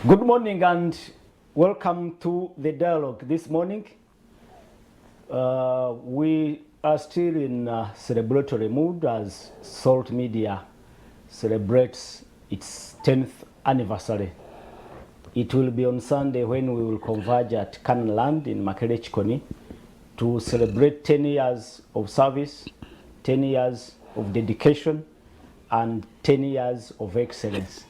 Good morning and welcome to the dialogue this morning. We are still in celebratory mood as Salt Media celebrates its 10th anniversary. It will be on Sunday when we will converge at Canland in Makere Chikoni to celebrate 10 years of service, 10 years of dedication, and 10 years of excellence.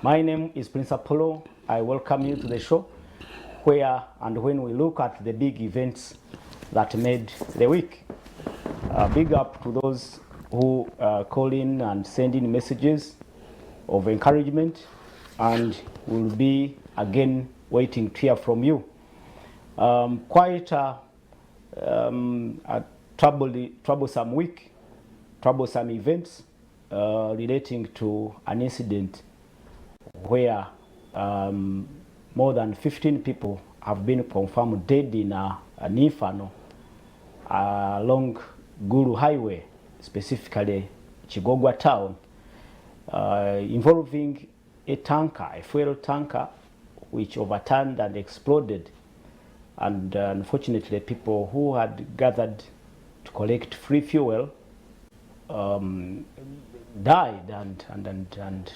My name is Prince Apollo. I welcome you to the show where and when we look at the big events that made the week. Big up to those who call in and send in messages of encouragement, and we'll be again waiting to hear from you. Quite a troublesome week, troublesome events relating to an incident where more than 15 people have been confirmed dead in an inferno along Gulu Highway, specifically Chigogwa town, involving a tanker, a fuel tanker, which overturned and exploded. And unfortunately, people who had gathered to collect free fuel died, and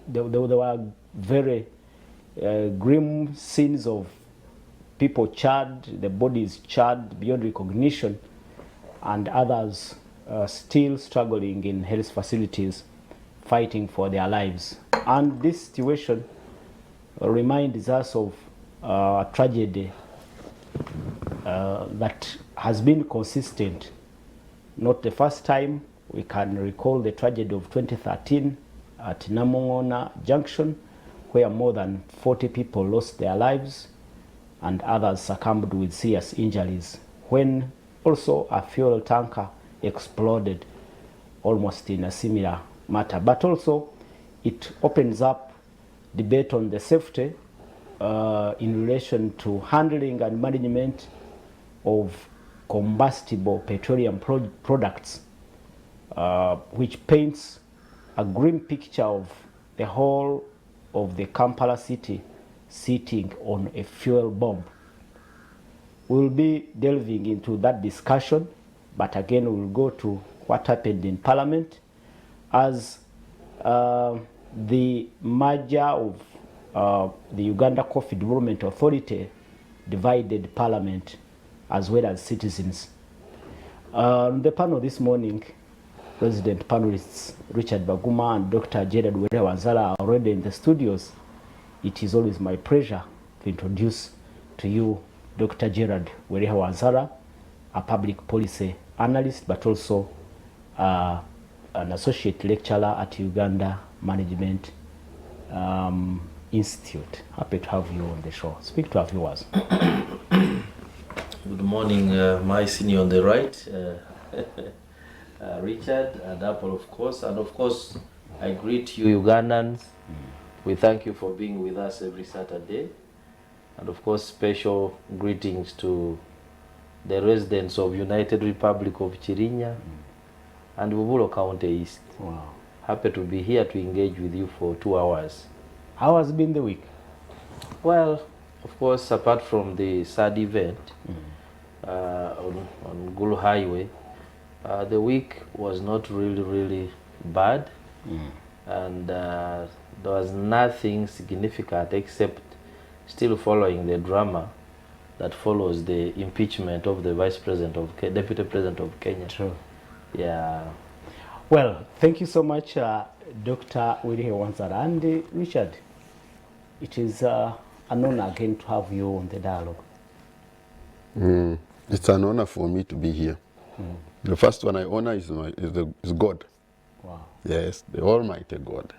there were very grim scenes of people charred, the bodies charred beyond recognition, and others still struggling in health facilities, fighting for their lives. And this situation reminds us of a tragedy that has been consistent. Not the first time. We can recall the tragedy of 2013 at Namongona Junction, where more than 40 people lost their lives and others succumbed with serious injuries, when also a fuel tanker exploded almost in a similar matter. But also it opens up debate on the safety in relation to handling and management of combustible petroleum products, which paints a grim picture of the whole of the Kampala city sitting on a fuel bomb. We'll be delving into that discussion, but again we'll go to what happened in Parliament as the merger of the Uganda Coffee Development Authority divided Parliament as well as citizens. On the panel this morning, resident panelists Richard Baguma and Dr. Gerard Wereha-Wanzala are already in the studios. It is always my pleasure to introduce to you Dr. Gerard Wereha-Wanzala, a public policy analyst, but also an associate lecturer at Uganda Management Institute. Happy to have you on the show. Speak to our viewers. Good morning, my senior on the right. Richard and Apple, of course, and of course I greet you Ugandans. We thank you for being with us every Saturday, and of course special greetings to the residents of United Republic of Chirinya and Bubulo County East. Wow. Happy to be here to engage with you for 2 hours. How has been the week? Well, of course, apart from the sad event on Gulu Highway, the week was not really bad, and there was nothing significant except still following the drama that follows the impeachment of the Deputy President of Kenya. True. Yeah. Well, thank you so much, Dr. Wereha-Wanzala. And Richard, it is an honor again to have you on the dialogue. It's an honor for me to be here. The first one I honor is God. Wow. Yes, the Almighty God.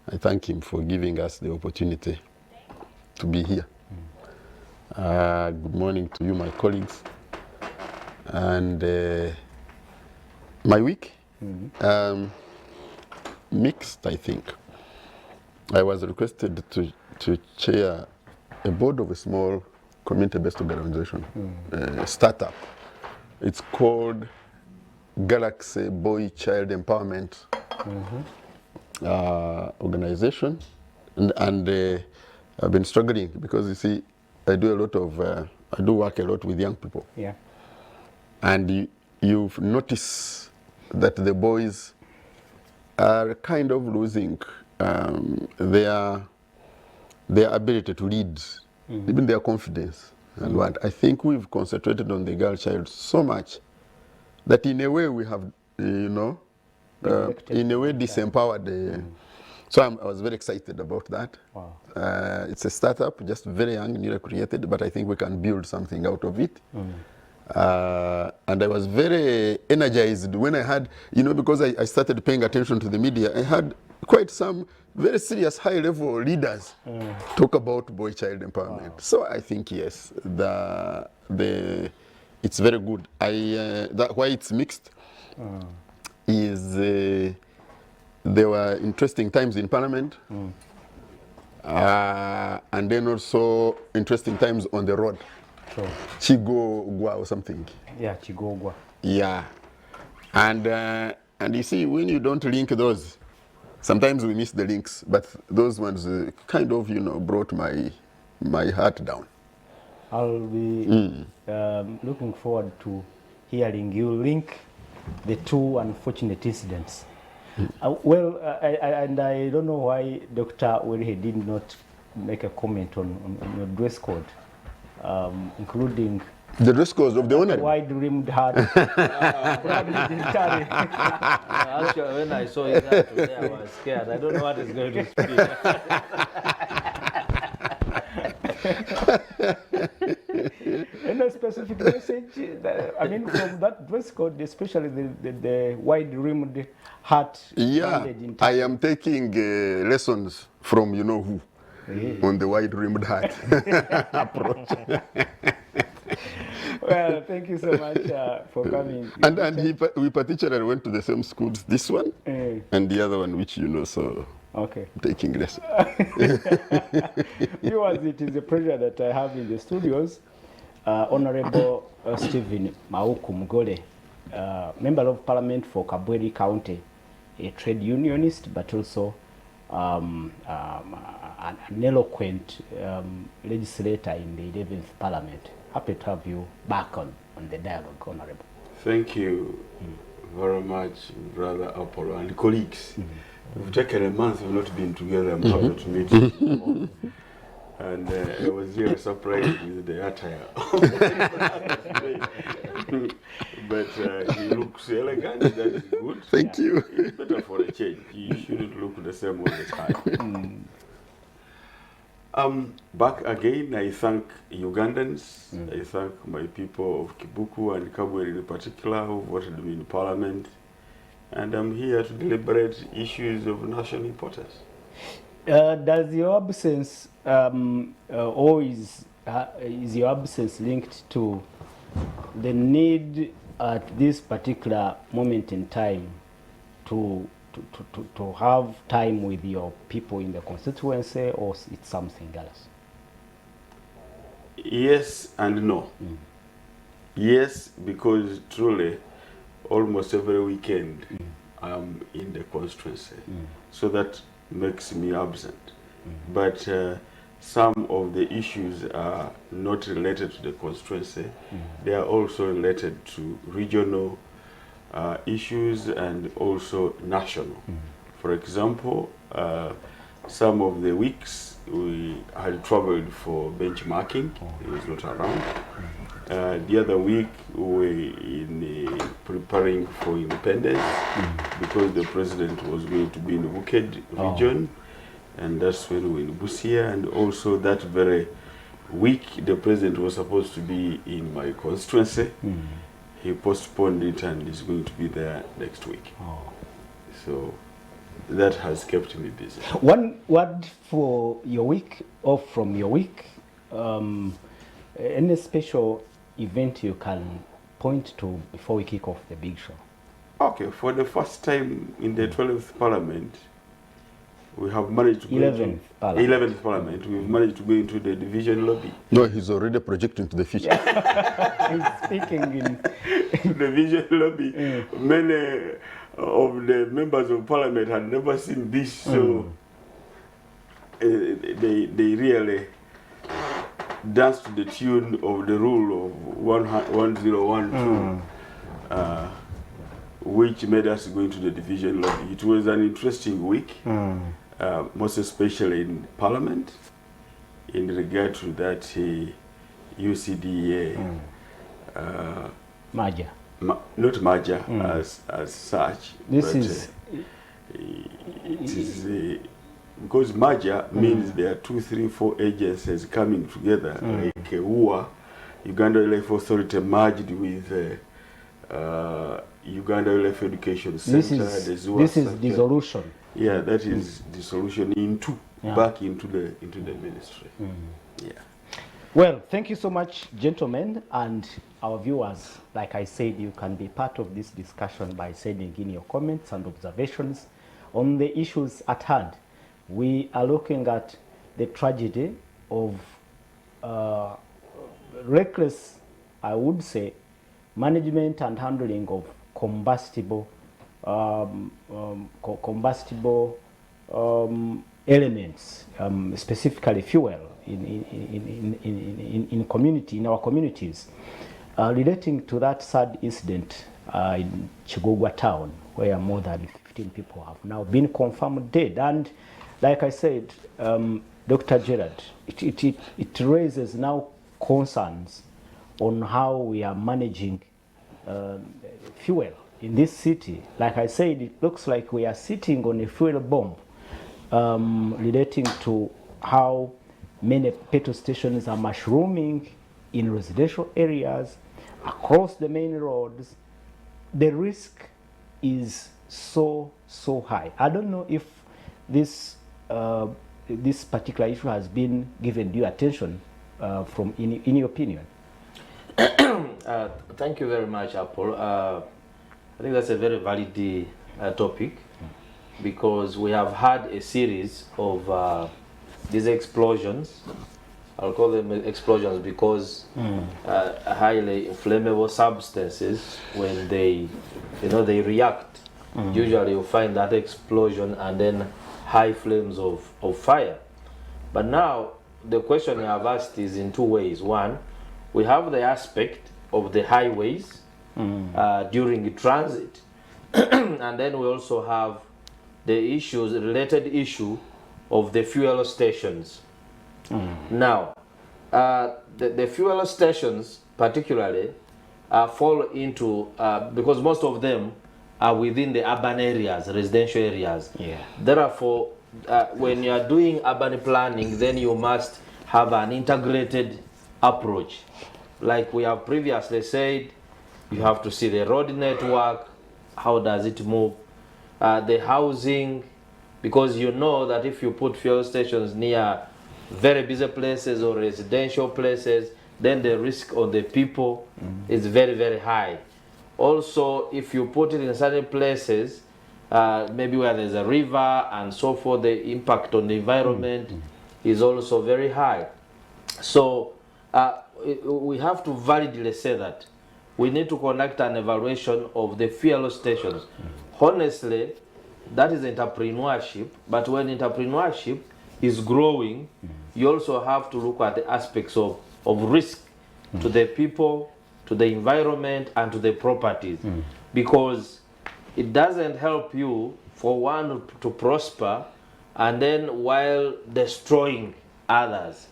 I thank Him for giving us the opportunity to be here. Good morning to you, my colleagues. And my week, mixed, I think. I was requested to chair a board of a small community-based organization, startup. It's called Galaxy Boy Child Empowerment organization. and I've been struggling because you see, I do work a lot with young people. Yeah. And you've noticed that the boys are kind of losing their ability to lead, even their confidence. And what I think we've concentrated on the girl child so much that in a way we have, in a way disempowered. So I was very excited about that. Wow. It's a startup, just very young, newly created, but I think we can build something out of it. And I was very energized when I had, because I started paying attention to the media, I had quite some very serious high-level leaders talk about boy-child empowerment. Wow. So I think, yes, it's very good. That why it's mixed is there were interesting times in Parliament, and then also interesting times on the road. Sure. Chigogwa or something. Yeah, Chigogwa. Yeah. And you see, when you don't link those, sometimes we miss the links, but those ones kind of, brought my heart down. I'll be looking forward to hearing you link the two unfortunate incidents. I don't know why Dr. Werihe did not make a comment on your dress code, including the dress code of the honorary. Wide-rimmed hat. Actually, when I saw it today, I was scared. I don't know what is going to speak. Any specific message? From that dress code, especially the wide-rimmed hat. Yeah, I am taking lessons from who on the wide-rimmed hat approach. Well, thank you so much for coming. We particularly went to the same schools, this one and the other one, which so okay. Taking lessons. Viewers, it is a pleasure that I have in the studios Honorable Stephen Mauku Mugole, Member of Parliament for Kabweri County, a trade unionist, but also an eloquent legislator in the 11th Parliament. Happy to have you back on the dialogue, Honorable. Thank you very much, Brother Apollo and colleagues. We've taken a month, we've not been together. I'm happy to meet you. And I was really surprised with the attire. But he looks elegant, that is good. Thank you. It's better for a change. You shouldn't look the same all the time. Back again, I thank Ugandans, I thank my people of Kibuku and Kabweri in particular who voted me in Parliament, and I'm here to deliberate issues of national importance. Does your absence, or is your absence linked to the need at this particular moment in time to have time with your people in the constituency, or it's something else? Yes and no. Yes, because truly, almost every weekend I'm in the constituency, so that makes me absent. But some of the issues are not related to the constituency. They are also related to regional issues and also national. For example, some of the weeks we had traveled for benchmarking. He was not around. The other week we were in preparing for independence because the president was going to be in the Buked region, and that's when we were in Busia. And also that very week the president was supposed to be in my constituency. He postponed it and is going to be there next week. So that has kept me busy. One word for your week, off from your week, any special event you can point to before we kick off the big show? Okay, for the first time in the 12th Parliament, we have managed to go 11th Parliament. We've managed to go into the division lobby. No, he's already projecting to the future. He's speaking in the division lobby. Many of the members of Parliament had never seen this, so they really danced to the tune of the rule of 1012, which made us go into the division lobby. It was an interesting week, most especially in Parliament, in regard to that UCDA merger. Not merger as such. This but, is it is because merger means there are 2, 3, 4 agencies coming together, like UA, Uganda Life Authority, merged with Uganda Life Education Center. This is dissolution. Yeah, that is dissolution into back into the ministry. Yeah. Well, thank you so much, gentlemen, and our viewers. Like I said, you can be part of this discussion by sending in your comments and observations on the issues at hand. We are looking at the tragedy of reckless, I would say, management and handling of combustible elements, specifically fuel in our communities, relating to that sad incident in Chigugwa town, where more than 15 people have now been confirmed dead. And like I said, Dr. Gerard, it raises now concerns on how we are managing fuel in this city. Like I said, it looks like we are sitting on a fuel bomb, relating to how many petrol stations are mushrooming in residential areas, across the main roads. The risk is so high. I don't know if this this particular issue has been given due attention from in your opinion. Thank you very much, Apple. I think that's a very valid topic, because we have had a series of these explosions. I'll call them explosions because highly inflammable substances, when they react, usually you find that explosion and then high flames of fire. But now the question you have asked is in two ways. One, we have the aspect of the highways during transit, and then we also have the related issue of the fuel stations. Now, the fuel stations particularly fall into, because most of them are within the urban areas, residential areas. Yeah. Therefore, when you are doing urban planning, then you must have an integrated approach. Like we have previously said, you have to see the road network, how does it move, the housing, because you know that if you put fuel stations near very busy places or residential places, then the risk on the people is very high. Also, if you put it in certain places, maybe where there's a river and so forth, the impact on the environment is also very high. So we have to validly say that we need to conduct an evaluation of the fuel stations. Honestly, that is entrepreneurship, but when entrepreneurship is growing, you also have to look at the aspects of risk to the people, to the environment, and to the properties, because it doesn't help you for one to prosper and then while destroying others,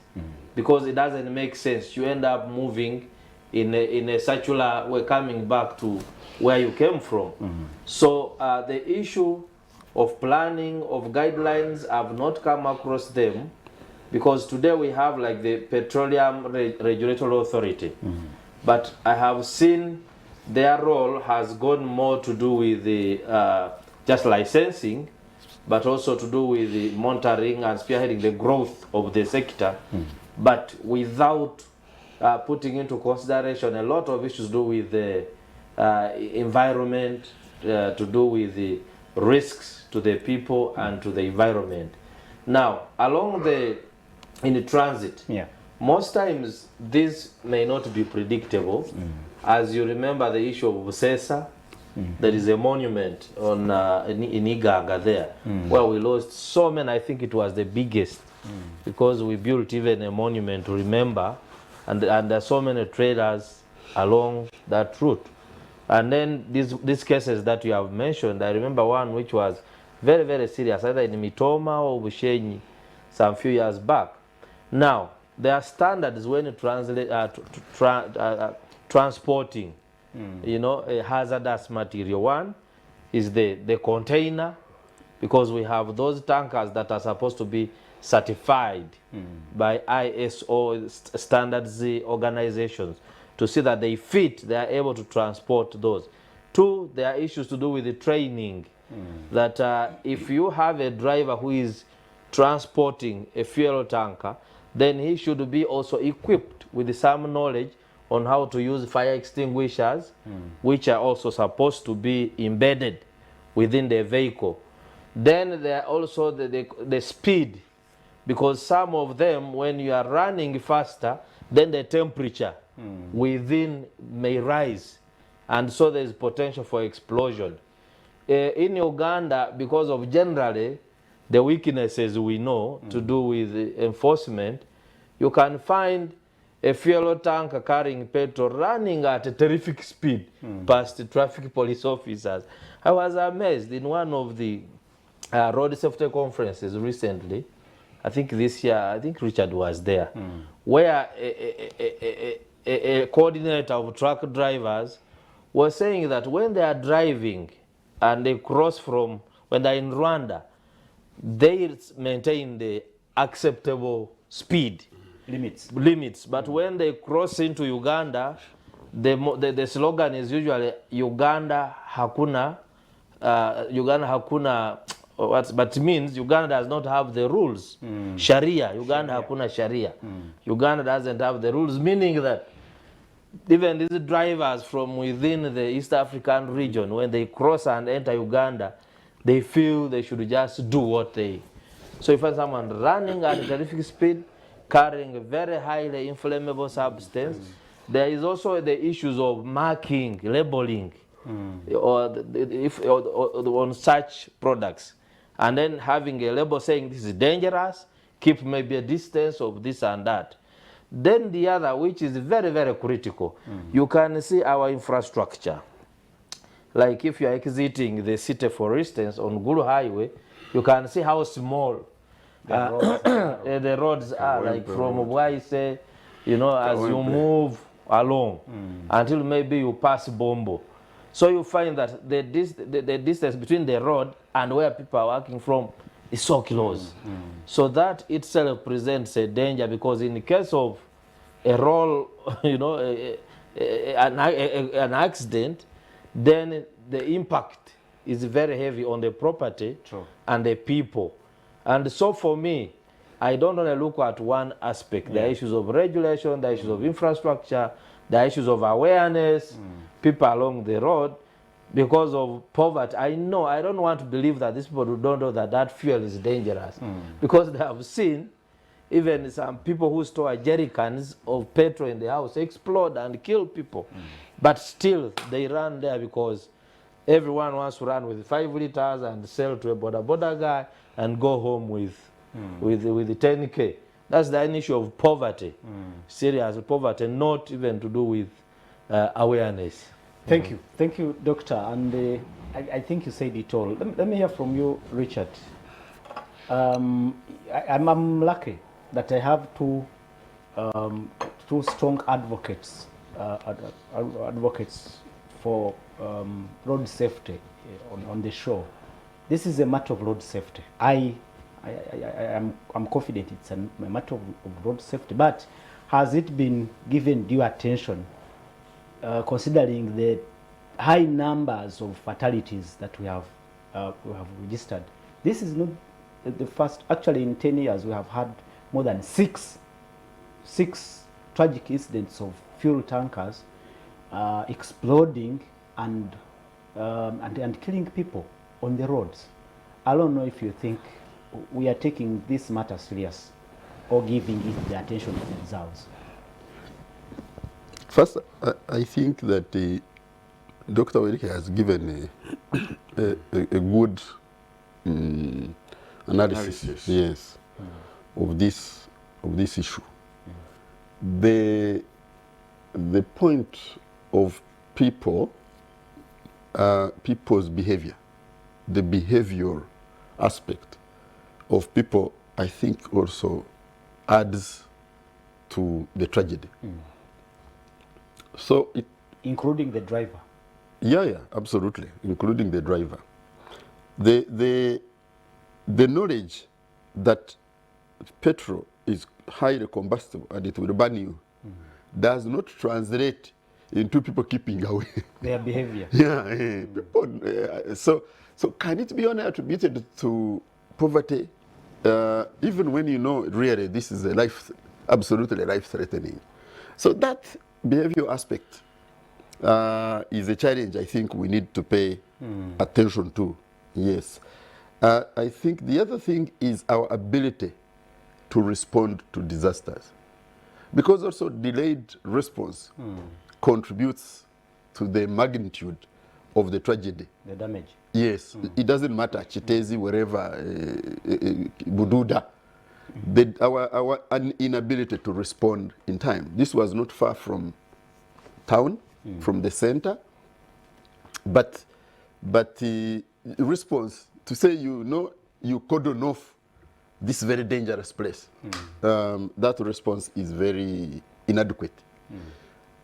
because it doesn't make sense. You end up moving in a circular way, coming back to where you came from. So the issue of planning, of guidelines, I've not come across them, because today we have like the Petroleum Regulatory Authority, but I have seen their role has gone more to do with the just licensing, but also to do with the monitoring and spearheading the growth of the sector, but without putting into consideration a lot of issues to do with the environment, to do with the risks to the people and to the environment. Now, in the transit, most times this may not be predictable. As you remember the issue of Busesa, there is a monument on in Iganga there, where we lost so many. I think it was the biggest because we built even a monument to remember, and there are so many traders along that route. And then these cases that you have mentioned, I remember one which was very, very serious, either in Mitoma or Bushenyi, some few years back. Now, there are standards when you transporting, you know, a hazardous material. One is the container, because we have those tankers that are supposed to be certified by ISO standards organizations to see that they fit, they are able to transport those. Two, there are issues to do with the training, that if you have a driver who is transporting a fuel tanker, then he should be also equipped with some knowledge on how to use fire extinguishers, which are also supposed to be embedded within the vehicle. Then there are also the speed, because some of them, when you are running faster, then the temperature within may rise, and so there is potential for explosion. In Uganda, because of generally the weaknesses we know to do with enforcement, you can find a fuel tanker carrying petrol running at a terrific speed past the traffic police officers. I was amazed in one of the road safety conferences recently, I think this year, I think Richard was there, where a coordinator of truck drivers was saying that when they are driving and they cross from, when they're in Rwanda, they maintain the acceptable speed limits. But when they cross into Uganda, the slogan is usually Uganda hakuna, but it means Uganda does not have the rules. Sharia, Uganda hakuna Sharia. Uganda doesn't have the rules, meaning that even these drivers from within the East African region, when they cross and enter Uganda, they feel they should just do what they. So if someone running at a terrific speed, carrying a very highly inflammable substance, there is also the issues of marking, labeling, on such products, and then having a label saying this is dangerous, keep maybe a distance of this and that. Then the other, which is very, very critical, you can see our infrastructure. Like if you are exiting the city, for instance, on Gulu Highway, you can see how small the roads are, like from Bwaise, you know, as you move along until maybe you pass Bombo. So you find that the distance between the road and where people are working from is so close. So that itself presents a danger, because in the case of a roll, you know, an accident, then the impact is very heavy on the property and the people. And so for me, I don't want to look at one aspect. There are issues of regulation, there are issues of infrastructure, there are issues of awareness, people along the road. Because of poverty, I don't want to believe that these people don't know that that fuel is dangerous. Because they have seen even some people who store jerry cans of petrol in the house explode and kill people. But still, they run there because everyone wants to run with 5 liters and sell to a border guy and go home with the 10K. That's the issue of poverty, serious poverty, not even to do with awareness. Thank you, Doctor. And I think you said it all. Let me hear from you, Richard. I'm lucky that I have two strong advocates, advocates for road safety on the show. This is a matter of road safety. I'm confident it's a matter of road safety, but has it been given due attention, considering the high numbers of fatalities that we have registered? This is not the first. Actually, in 10 years, we have had more than six tragic incidents of fuel tankers exploding and killing people on the roads. I don't know if you think we are taking this matter serious or giving it the attention it deserves. First, I think that Dr. Werike has given a good analysis. Yes. of this issue. The point of people's behavior, the behavior aspect of people, I think also adds to the tragedy. So it, including the driver. yeah, absolutely, including the driver. The knowledge that petrol is highly combustible and it will burn you does not translate into people keeping away. Their behavior. People, so can it be only attributed to poverty, even when you know really this is absolutely life-threatening? So that behavior aspect is a challenge I think we need to pay attention to. Yes. I think the other thing is our ability to respond to disasters. Because also delayed response contributes to the magnitude of the tragedy. The damage. Yes, it doesn't matter, Chitezi, wherever, Bududa. Our inability to respond in time. This was not far from town, from the center, but response to say, you cordon off this very dangerous place, that response is very inadequate.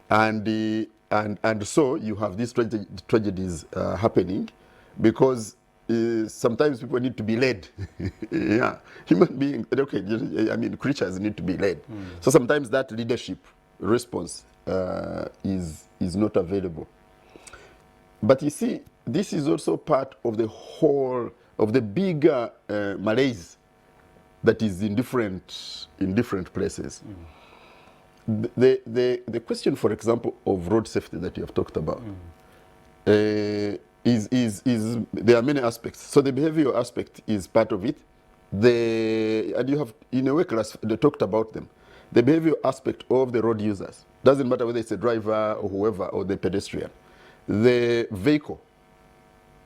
And so you have these tragedies happening because sometimes people need to be led. Yeah, human beings, okay, I mean creatures need to be led. So sometimes that leadership response is not available. But you see, this is also part of the whole of the bigger malaise that is in different places. The question, for example, of road safety that you have talked about is there are many aspects. So the behavioral aspect is part of it. And you have in a way class they talked about them. The behavioral aspect of the road users doesn't matter whether it's a driver or whoever or the pedestrian. The vehicle,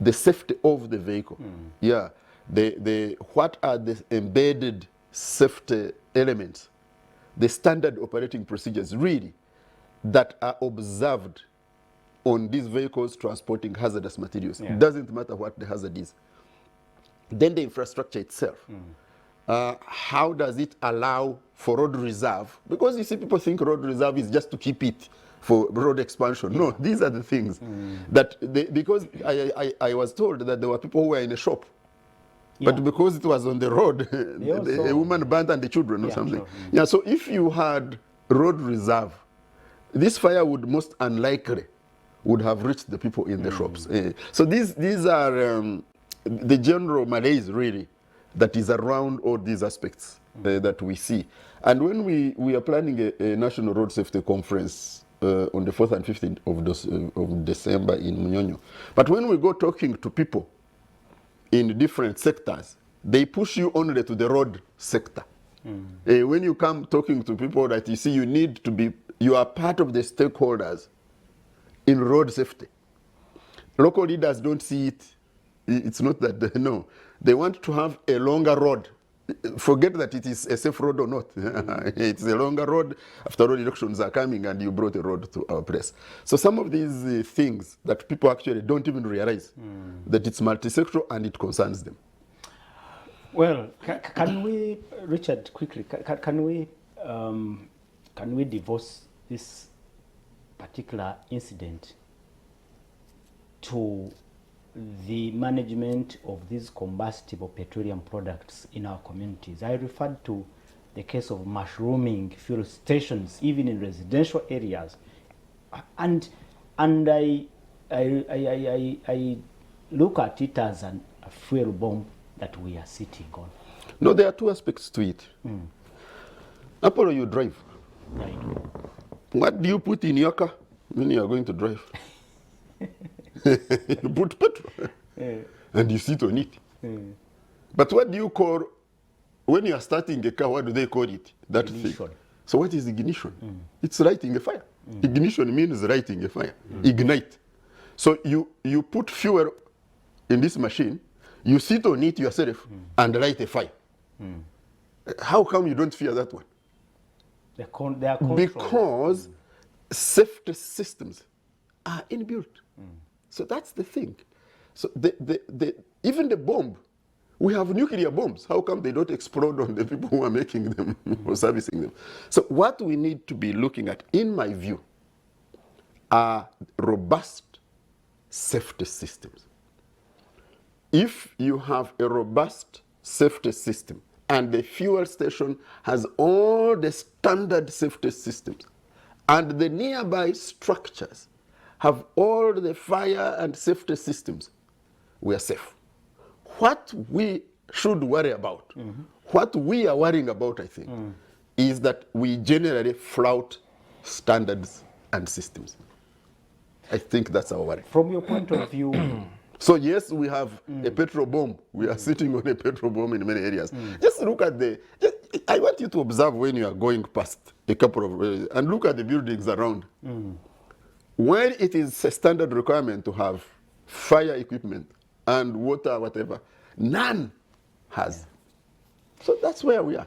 the safety of the vehicle. Yeah. What are the embedded safety elements, the standard operating procedures really that are observed on these vehicles transporting hazardous materials. Yeah. It doesn't matter what the hazard is. Then the infrastructure itself. How does it allow for road reserve? Because you see, people think road reserve is just to keep it for road expansion. No, these are the things that because I was told that there were people who were in a shop, but because it was on the road, a woman burnt and the children or something. Sure. Yeah, so if you had road reserve, this fire would most unlikely would have reached the people in the shops. So these are the general malaise really that is around all these aspects that we see. And when we are planning a national road safety conference on the 4th and 15th of December in Munyonyo. But when we go talking to people in different sectors, they push you only to the road sector. When you come talking to people that you see you are part of the stakeholders in road safety. Local leaders don't see it. It's not that they know. They want to have a longer road. Forget that it is a safe road or not. It's a longer road. After all, elections are coming and you brought a road to our place. So some of these things that people actually don't even realize that it's multi-sectoral and it concerns them. Well, can we, Richard, quickly, can we divorce this particular incident to the management of these combustible petroleum products in our communities? I referred to the case of mushrooming fuel stations, even in residential areas, and I look at it as a fuel bomb that we are sitting on. No, there are two aspects to it. Apollo, you drive. I do. What do you put in your car when you are going to drive? You put petrol and you sit on it. But what do you call, when you are starting a car, what do they call it? That Ignition. thing. So what is ignition? It's lighting a fire. Ignition means lighting a fire. Ignite. So you put fuel in this machine, you sit on it yourself and light a fire. How come you don't fear that one? They are controlled. Because safety systems are inbuilt. So that's the thing. So even the bomb, we have nuclear bombs. How come they don't explode on the people who are making them or servicing them? So what we need to be looking at, in my view, are robust safety systems. If you have a robust safety system and the fuel station has all the standard safety systems and the nearby structures have all the fire and safety systems, we are safe. What we should worry about, what we are worrying about, I think, is that we generally flout standards and systems. I think that's our worry. From your point of view, So yes, we have a petrol bomb. We are sitting on a petrol bomb in many areas. Just look at I want you to observe when you are going past a couple of, and look at the buildings around. When it is a standard requirement to have fire equipment and water, whatever, none has. So that's where we are.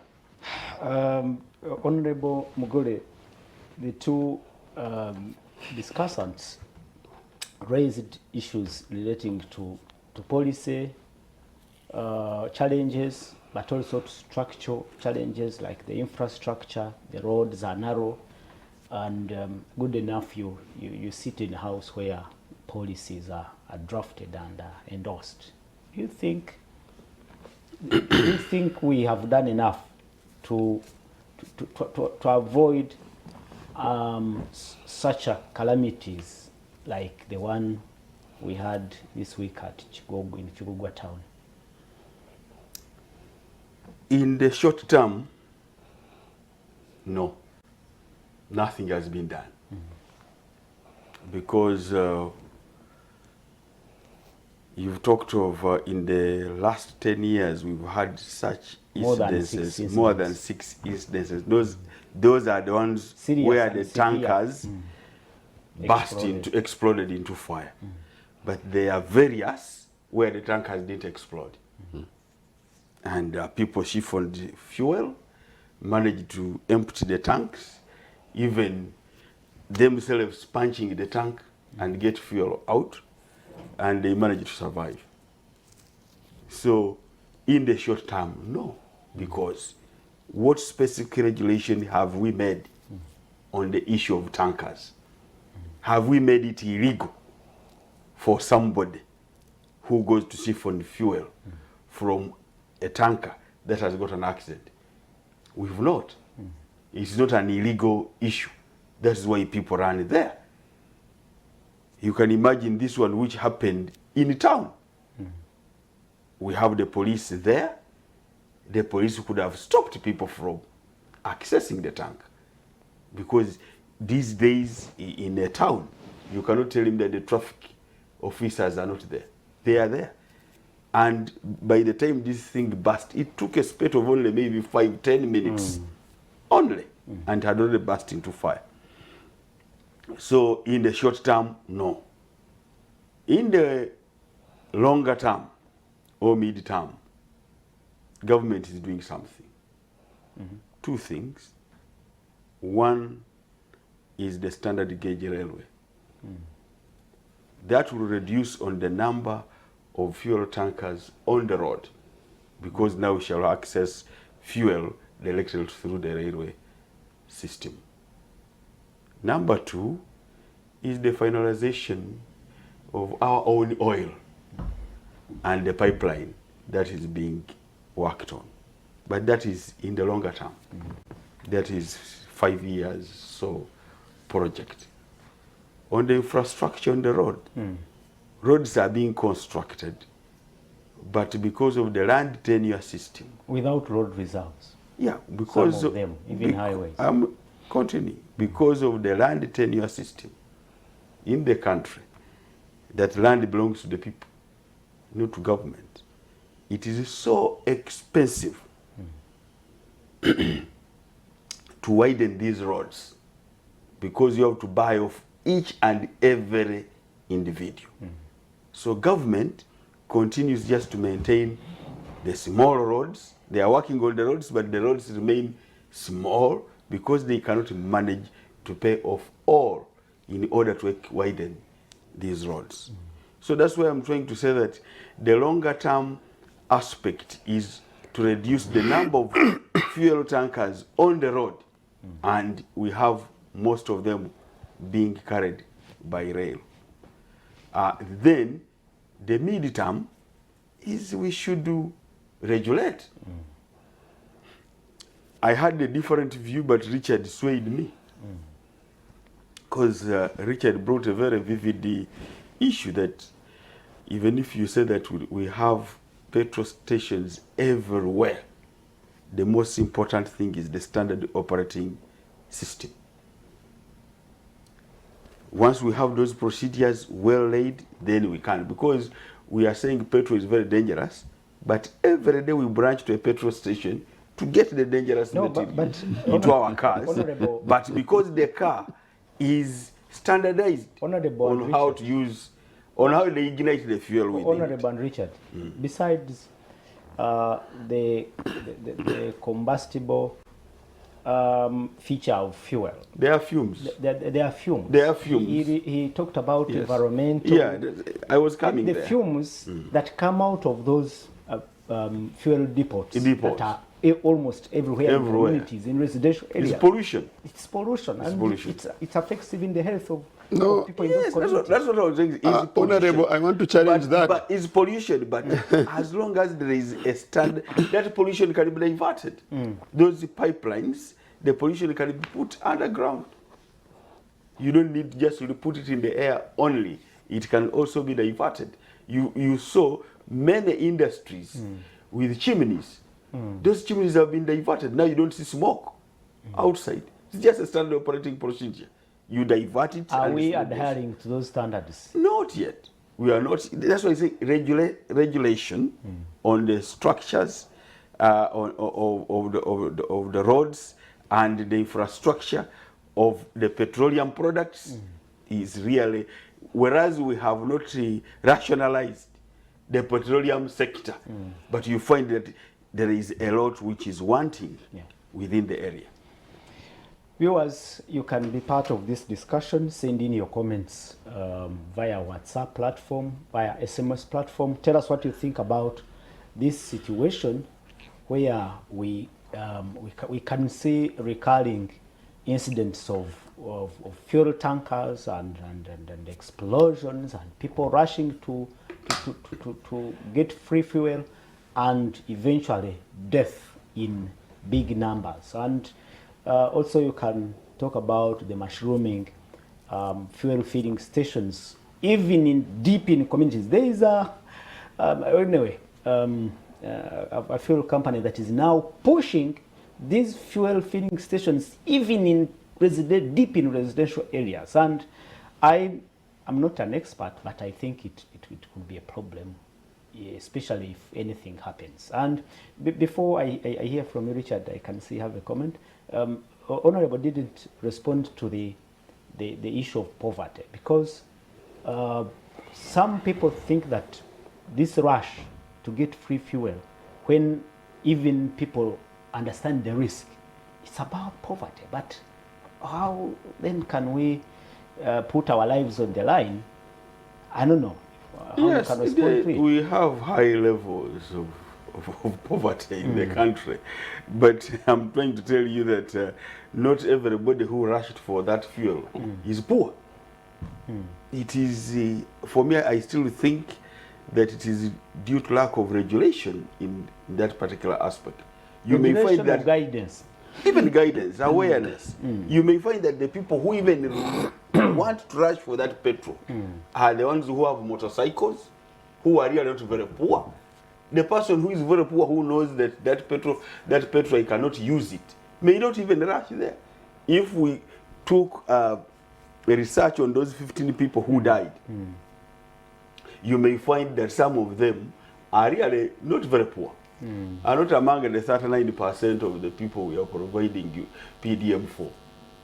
Honorable Mugore, the two discussants raised issues relating to policy challenges, but also to structural challenges like the infrastructure. The roads are narrow, and good enough you sit in a house where policies are drafted and endorsed. Do you think we have done enough to avoid such calamities like the one we had this week at Chigogo, in Chigugwa town? In the short term, no, nothing has been done. Because you've talked of in the last 10 years, we've had such More than incidences, more than 6 incidences. Those are the ones Serious where and the severe. tankers exploded into fire. But there are various where the tankers didn't explode. And people chiffoned fuel, managed to empty the tanks, even themselves punching the tank and get fuel out, and they managed to survive. So in the short term, no, because what specific regulation have we made on the issue of tankers? Have we made it illegal for somebody who goes to siphon fuel from a tanker that has got an accident? We've not. It's not an illegal issue. That's why people run there. You can imagine this one which happened in town. We have the police there. The police could have stopped people from accessing the tank. Because these days in a town, you cannot tell him that the traffic officers are not there. They are there. And by the time this thing burst, it took a spate of only maybe 5-10 minutes only, and had already burst into fire. So in the short term, no. In the longer term or mid term, government is doing something. Two things. One is the standard gauge railway. That will reduce on the number of fuel tankers on the road, because now we shall access fuel directly through the railway system. Number two is the finalization of our own oil and the pipeline that is being worked on. But that is in the longer term. That is 5 years so project. On the infrastructure on the road, roads are being constructed, but because of the land tenure system. Without road reserves. Yeah, because some of them, even highways. I'm continuing. Because of the land tenure system in the country, that land belongs to the people, not to government. It is so expensive to widen these roads, because you have to buy off each and every individual. So government continues just to maintain the small roads They are working on the roads, but the roads remain small because they cannot manage to pay off all in order to widen these roads. So that's why I'm trying to say that the longer term aspect is to reduce the number of fuel tankers on the road, and we have most of them being carried by rail. Then the mid-term is we should regulate. I had a different view, but Richard swayed me. Because Richard brought a very vivid issue that even if you say that we have petrol stations everywhere, the most important thing is the standard operating system. Once we have those procedures well laid, then we can. Because we are saying petrol is very dangerous, but every day we branch to a petrol station to get the dangerous material into our cars. But because the car is standardized on how to use, on how they ignite the fuel with Honorable Richard, besides the combustible feature of fuel, there are fumes. There are fumes. There are fumes. He talked about environmental. Yeah, I was coming the there. fumes that come out of those fuel depots that are almost everywhere in communities, in residential areas. It's pollution. It's pollution. It's and pollution. It affects even the health of people in Yes, those communities. that's what I was saying. It's Honorable, I want to challenge that. But it's pollution. But as long as there is a standard, that pollution can be diverted. Those pipelines, the pollution can be put underground. You don't need just to put it in the air only. It can also be diverted. You saw many industries with chimneys. Those chimneys have been diverted. Now you don't see smoke outside. It's just a standard operating procedure. You divert it. Are and we it's adhering to those standards? Not yet. We are not. That's why I say regulation on the structures of the roads and the infrastructure of the petroleum products is really, whereas we have not rationalized the petroleum sector, but you find that there is a lot which is wanting within the area. Viewers, you can be part of this discussion. Send in your comments via WhatsApp platform, via SMS platform. Tell us what you think about this situation where we can see recurring incidents of fuel tankers and explosions and people rushing to get free fuel, and eventually death in big numbers. And also you can talk about the mushrooming fuel filling stations, even deep in communities. There is a fuel company that is now pushing these fuel filling stations even in deep in residential areas. And I'm not an expert, but I think it could be a problem, especially if anything happens. And before I hear from you, Richard, I can see you have a comment. Honorable didn't respond to the issue of poverty, because some people think that this rush to get free fuel, when even people understand the risk, it's about poverty. But how then can we put our lives on the line? I don't know. Yes, we have high levels of poverty in the country, but I'm trying to tell you that not everybody who rushed for that fuel is poor. It is, for me, I still think that it is due to lack of regulation in that particular aspect. You may find that guidance, even guidance, awareness. You may find that the people who even want to rush for that petrol are the ones who have motorcycles, who are really not very poor. The person who is very poor, who knows that petrol he cannot use it, may not even rush there. If we took a research on those 15 people who died, you may find that some of them are really not very poor. Are not among the 39% of the people we are providing you PDM for.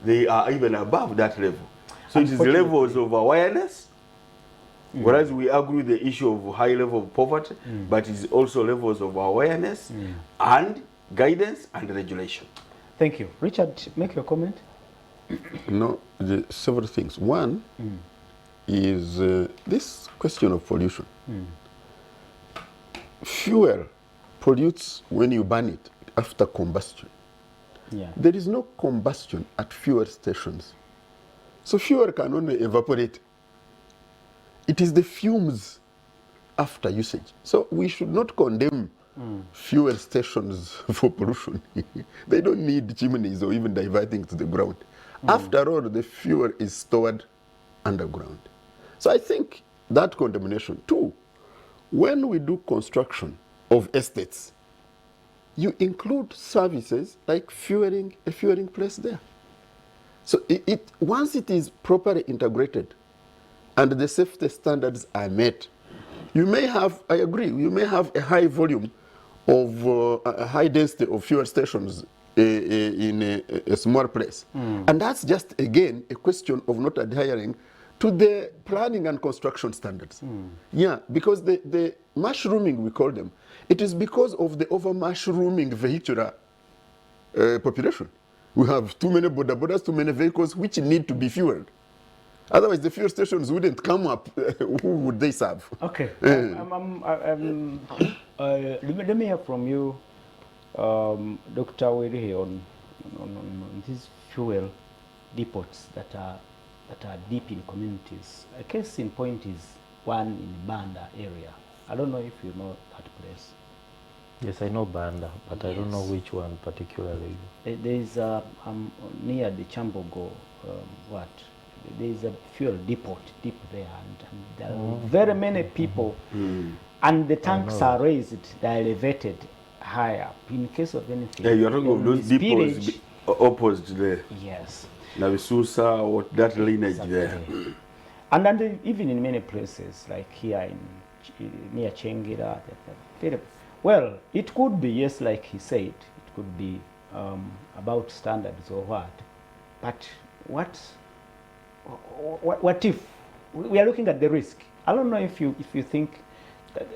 They are even above that level. So it is levels of awareness, whereas we agree with the issue of high level of poverty, but it's also levels of awareness and guidance and regulation. Thank you. Richard, make your comment. No, several things. One is this question of pollution. Fuel pollutes when you burn it after combustion. Yeah. There is no combustion at fuel stations. So fuel can only evaporate. It is the fumes after usage. So we should not condemn fuel stations for pollution. They don't need chimneys or even diverting to the ground. After all, the fuel is stored underground. So I think that contamination. Two, when we do construction of estates, you include services like fueling, a fueling place there. So once it is properly integrated and the safety standards are met, you may have, I agree, you may have a high volume of a high density of fuel stations in a small place. And that's just, again, a question of not adhering to the planning and construction standards. Yeah, because the mushrooming, we call them, it is because of the over-mushrooming vehicular population. We have too many bodabodas, too many vehicles which need to be fueled. Otherwise, the fuel stations wouldn't come up. Who would they serve? Okay. Let me hear from you, Dr. Wiri, on these fuel depots that are deep in communities. A case in point is one in Banda area. I don't know if you know that place. Yes, I know Banda, but I don't know which one particularly. There is near the Chambogo, there is a fuel depot deep there, and there are very many people, and the tanks are raised, they are elevated higher in case of anything. Yeah, you're talking of those depots opposite there. Yes. Navisusa or that lineage there. And then even in many places, like here near Chengira, well, it could be, yes, like he said, it could be about standards or what. But what if we are looking at the risk? I don't know if you think that,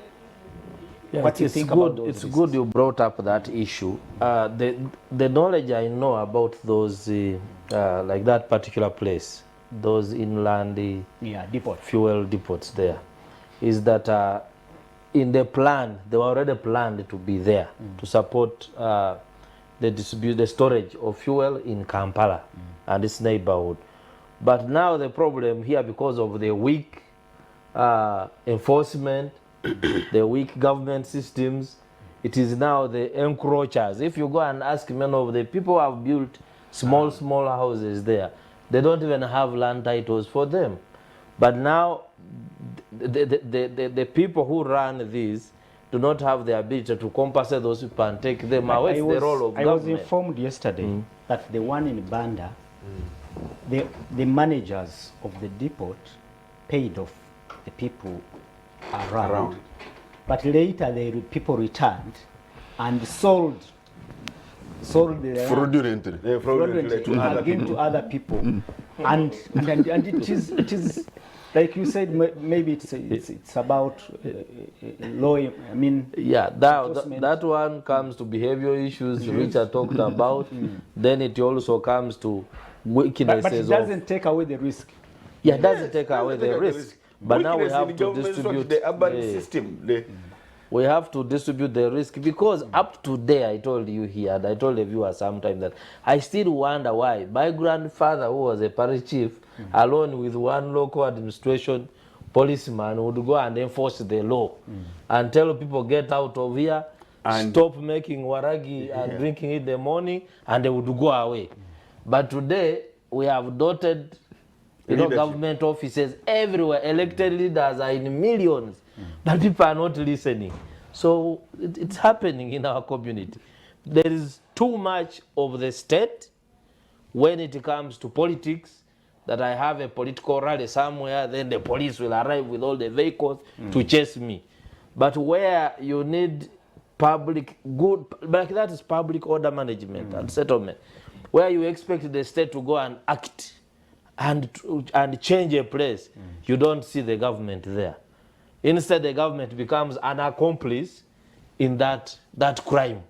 what you think about those It's risks. good you brought up that issue. The knowledge I know about those, like that particular place, those inland depot. fuel depots there, is that in the plan, they were already planned to be there to support the storage of fuel in Kampala and its neighborhood. But now the problem here, because of the weak enforcement, the weak government systems, it is now the encroachers. If you go and ask many of the people who have built small houses there, they don't even have land titles for them. But now the people who run these do not have the ability to compensate those people and take them away. It's the role of government. I was informed yesterday that the one in Banda, the managers of the depot paid off the people around. But later the people returned and sold the Fraudulently. again to other people. And it is like you said, maybe it's about law. I mean, yeah, that one comes to behavioral issues Richard talked about. Then it also comes to weaknesses. But it doesn't take away the risk. Yeah, it doesn't take away the risk. But now we have to distribute the urban system. We have to distribute the risk, because up to there, I told you here, and I told the viewers sometime that I still wonder why my grandfather, who was a parish chief, alone with one local administration policeman, would go and enforce the law and tell people, get out of here, and stop making waragi and drinking in the morning, and they would go away. But today, we have dotted government offices everywhere. Elected leaders are in millions, but people are not listening. So it's happening in our community. There is too much of the state when it comes to politics, that I have a political rally somewhere, then the police will arrive with all the vehicles to chase me. But where you need public good, like that is public order management and settlement, where you expect the state to go and act and change a place, you don't see the government there. Instead, the government becomes an accomplice in that crime.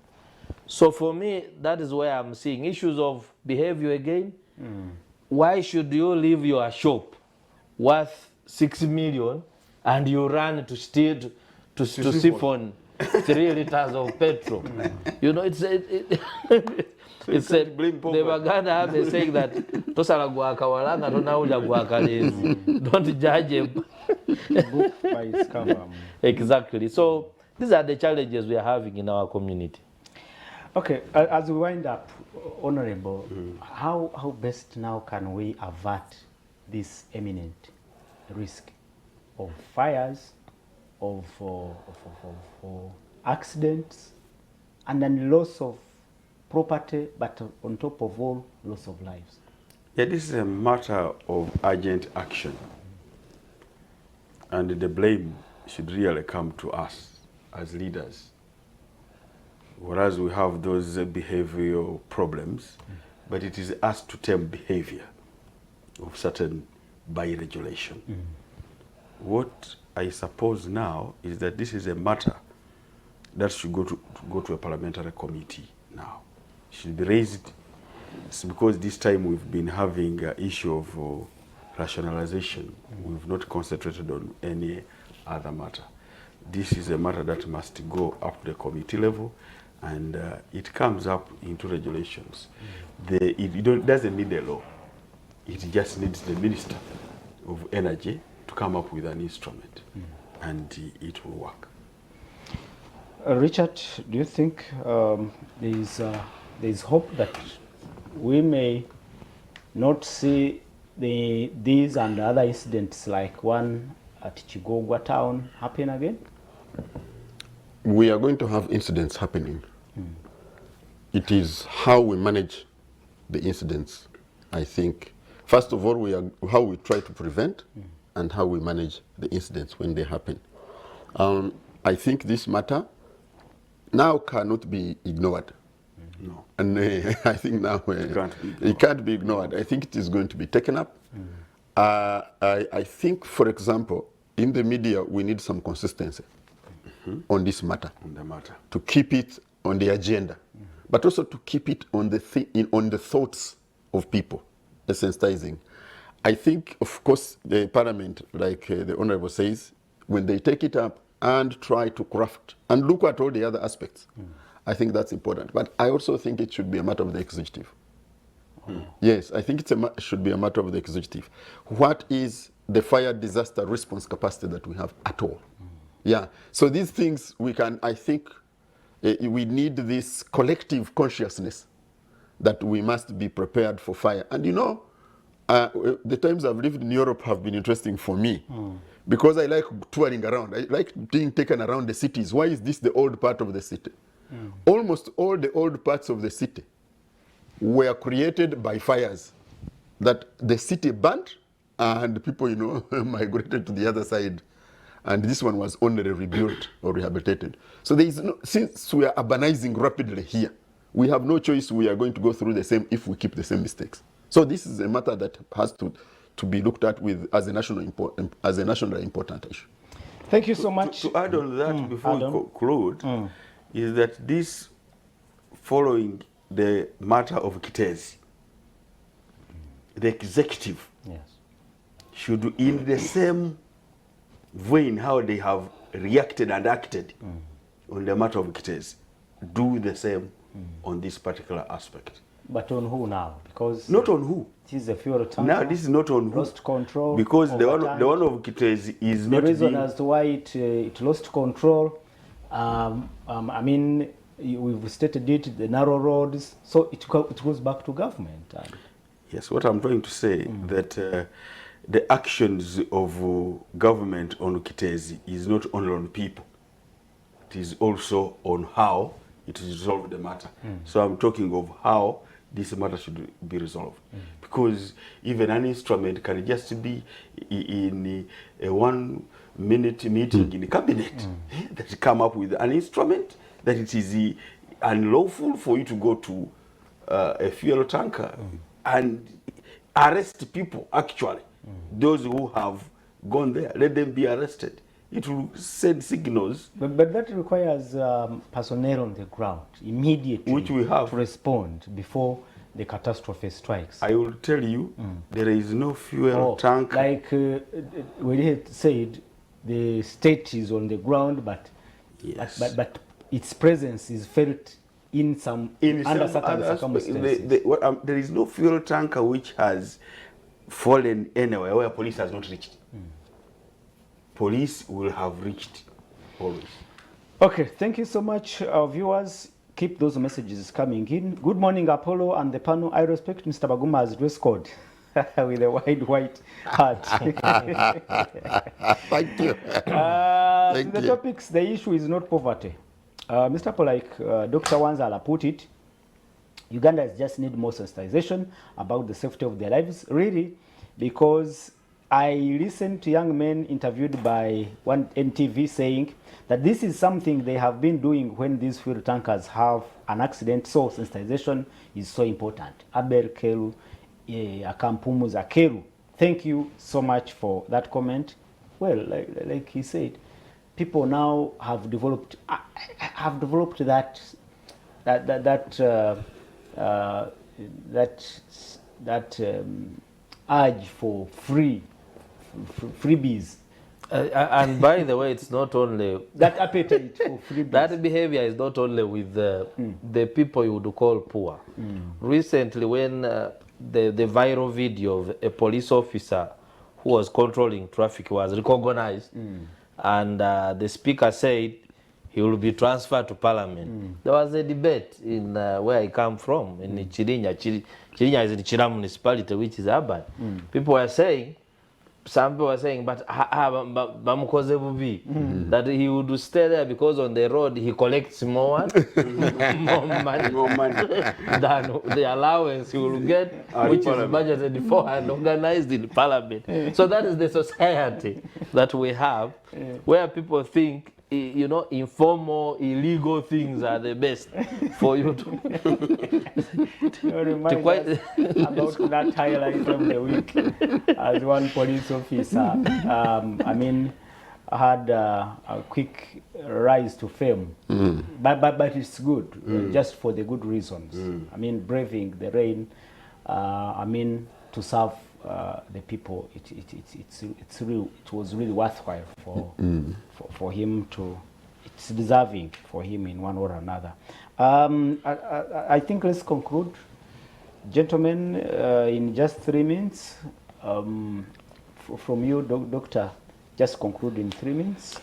So for me, that is where I'm seeing issues of behavior again. Why should you leave your shop worth 6 million and you run to steal to siphon 3 liters of petrol? You know, it's it's you can't blame the poverty. Baganda have been saying that tosala gwaka walanga tonauja gwaka lezi. Don't judge a Book by its cover. exactly. So these are the challenges we are having in our community. Okay, as we wind up, Honorable, how best now can we avert this imminent risk of fires, of accidents, and then loss of property, but on top of all, loss of lives? Yeah, this is a matter of urgent action. And the blame should really come to us as leaders. Whereas we have those behavioral problems, but it is us to tame behavior of certain by regulation. What I suppose now is that this is a matter that should go to a parliamentary committee now. It should be raised. It's because this time we've been having an issue of rationalization. We've not concentrated on any other matter. This is a matter that must go up to the committee level, and it comes up into regulations. It doesn't need a law. It just needs the Minister of Energy to come up with an instrument, and it will work. Richard, do you think there's hope that we may not see these and other incidents like one at Chigogwa town happen again? We are going to have incidents happening. It is how we manage the incidents, I think. First of all, how we try to prevent and how we manage the incidents when they happen. I think this matter now cannot be ignored. No. And I think now it can't be ignored. I think it is going to be taken up. I think, for example, in the media, we need some consistency on this matter. On the matter. To keep it on the agenda, but also to keep it on the thoughts of people, sensitizing. I think, of course, the Parliament, like the Honourable says, when they take it up and try to craft and look at all the other aspects, I think that's important. But I also think it should be a matter of the executive. Yes, I think it should be a matter of the executive. What is the fire disaster response capacity that we have at all? Yeah, so these things I think we need this collective consciousness that we must be prepared for fire. And you know, the times I've lived in Europe have been interesting for me because I like touring around. I like being taken around the cities. Why is this the old part of the city? Almost all the old parts of the city were created by fires that the city burnt and people, you know, migrated to the other side. And this one was only rebuilt or rehabilitated. So there is since we are urbanizing rapidly here, we have no choice. We are going to go through the same if we keep the same mistakes. So this is a matter that has to be looked at as a nationally important issue. Thank you so much. To add on that before we conclude, is that this, following the matter of Kitezi, the executive should, in the same vein how they have reacted and acted on the matter of Kitezi, do the same on this particular aspect. But on who now? Because not on who. It is a fuel tanker. Now this is not on who. Lost control. Because the one of Kitezi is not the reason as to why it lost control. I mean, we've stated it, the narrow roads. So it goes back to government. Yes, what I'm trying to say that the actions of government on Kitezi is not only on people. It is also on how it is resolved the matter. So I'm talking of how this matter should be resolved. Because even an instrument can just be in a 1 minute meeting in the cabinet that come up with an instrument that it is unlawful for you to go to a fuel tanker and arrest people, actually. Those who have gone there, let them be arrested. it will send signals. But that requires personnel on the ground immediately, Which we have. to respond before the catastrophe strikes. I will tell you, there is no fuel tank. Like we had said, the state is on the ground, but Yes. but its presence is felt in under certain circumstances. There is no fuel tanker which has fallen anywhere where police has not reached. Police will have reached always. Okay, thank you so much, viewers. Keep those messages coming in. Good morning, Apollo and the panel. I respect Mr. Baguma's dress code with a wide white hat. Thank you. Thank The you. topics, the issue is not poverty. Mr. Paul, like Dr. Wanzala put it, Ugandans just need more sensitization about the safety of their lives, really, because I listened to young men interviewed by one NTV saying that this is something they have been doing when these fuel tankers have an accident, so sensitization is so important. Abel Keru, Akampumuza Keru, thank you so much for that comment. Well, like he said, people now have developed that urge for freebies. And by the way, it's not only That appetite for freebies. that behavior is not only with the people you would call poor. Recently, when the viral video of a police officer who was controlling traffic was recognized, and the speaker said he will be transferred to parliament. There was a debate in where I come from, in Chirinya. Chirinya is in Chira municipality, which is urban. People were saying, some people were saying, but that he would stay there because on the road he collects more, more money than the allowance he will get, which is budgeted for and organized in parliament. So that is the society that we have, where people think, you know, informal, illegal things are the best for you to. Remind us about that highlight of the week, as one police officer, had a quick rise to fame, but it's good, just for the good reasons. I mean, braving the rain, to serve the people. It was really worthwhile for him to. It's deserving for him in one or another. I think let's conclude, gentlemen, in just 3 minutes. From you, Doctor, just conclude in 3 minutes.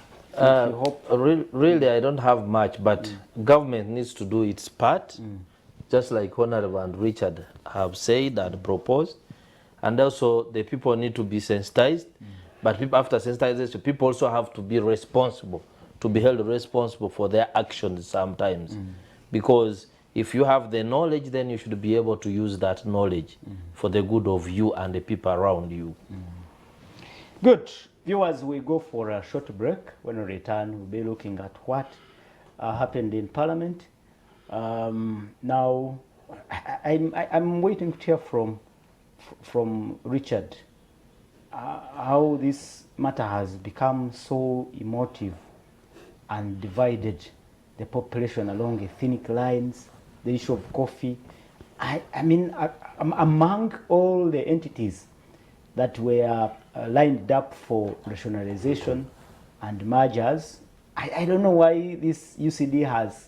Really, I don't have much, but government needs to do its part, just like Honorable and Richard have said and proposed. And also, the people need to be sensitized. But people, after sensitization, people also have to be responsible, to be held responsible for their actions sometimes. Because if you have the knowledge, then you should be able to use that knowledge for the good of you and the people around you. Good. Viewers, we go for a short break. When we return, we'll be looking at what happened in Parliament. Now, I'm waiting to hear from Richard how this matter has become so emotive and divided the population along ethnic lines, the issue of coffee. Among all the entities that were lined up for rationalization and mergers, I don't know why this UCD has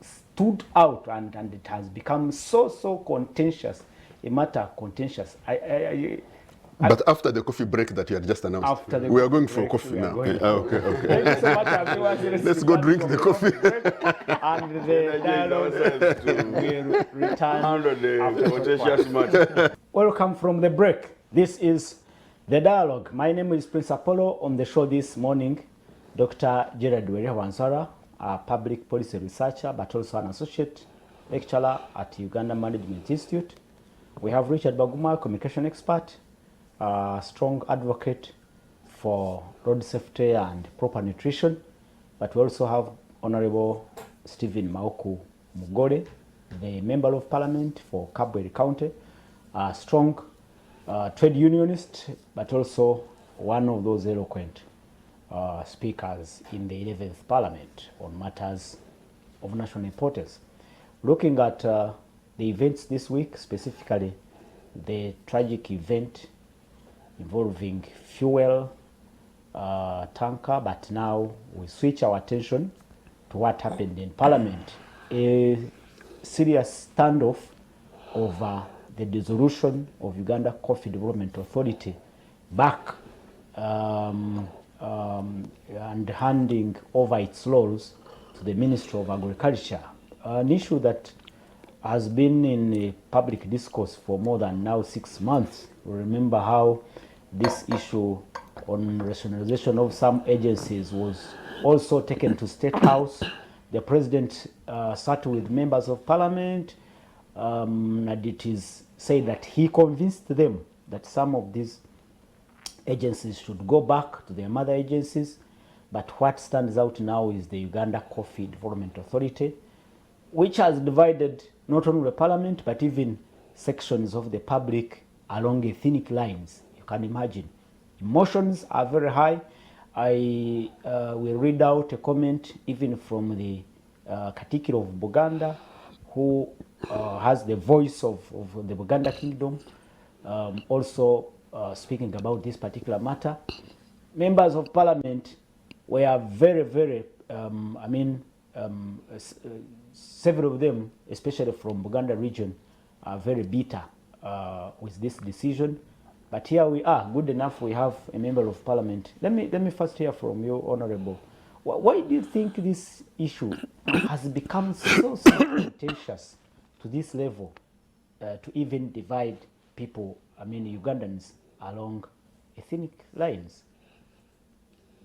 stood out and it has become so contentious, a matter contentious. But after the coffee break that you had just announced, we are going for coffee now. Okay. Thank you so much, everyone. Let's go drink the coffee. And the dialogue will return after the break. Welcome from the break. This is The Dialogue. My name is Prince Apollo. On the show this morning, Dr. Gerard Wansara, a public policy researcher, but also an associate lecturer at Uganda Management Institute. We have Richard Baguma, communication expert, a strong advocate for road safety and proper nutrition. But we also have Honorable Stephen Mauku Mugore, the Member of Parliament for Kabwere County, a strong trade unionist, but also one of those eloquent speakers in the 11th Parliament on matters of national importance. Looking at the events this week, specifically the tragic event involving fuel tanker, but now we switch our attention to what happened in Parliament. A serious standoff over the dissolution of Uganda Coffee Development Authority back and handing over its laws to the Ministry of Agriculture, an issue that has been in public discourse for more than now 6 months. We remember how this issue on rationalization of some agencies was also taken to State House. The President sat with members of Parliament, and it is said that he convinced them that some of these agencies should go back to their mother agencies. But what stands out now is the Uganda Coffee Development Authority, which has divided not only the Parliament but even sections of the public along ethnic lines. You can imagine. Emotions are very high. I will read out a comment even from the Katikkiro of Buganda, who has the voice of the Buganda Kingdom, also speaking about this particular matter. Members of Parliament were very, very, several of them, especially from Buganda region, are very bitter with this decision. But here we are, good enough, we have a member of Parliament. Let me first hear from you, Honorable. Why do you think this issue has become so contentious to this level, to even divide people, Ugandans, along ethnic lines?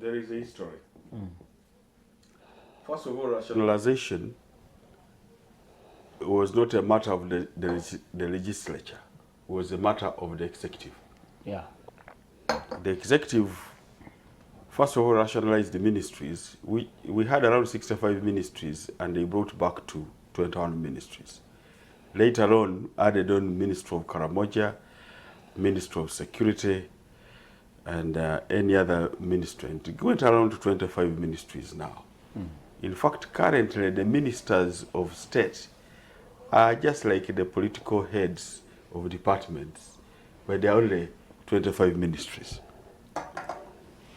There is a history. First of all, rationalization was not a matter of the legislature. It was a matter of the executive. Yeah. The executive, first of all, rationalized the ministries. We had around 65 ministries, and they brought back to 21 ministries. Later on, added on Ministry of Karamoja, Ministry of Security, and any other ministry. And it went around to 25 ministries now. In fact, currently, the ministers of state are just like the political heads of departments, but there are only 25 ministries.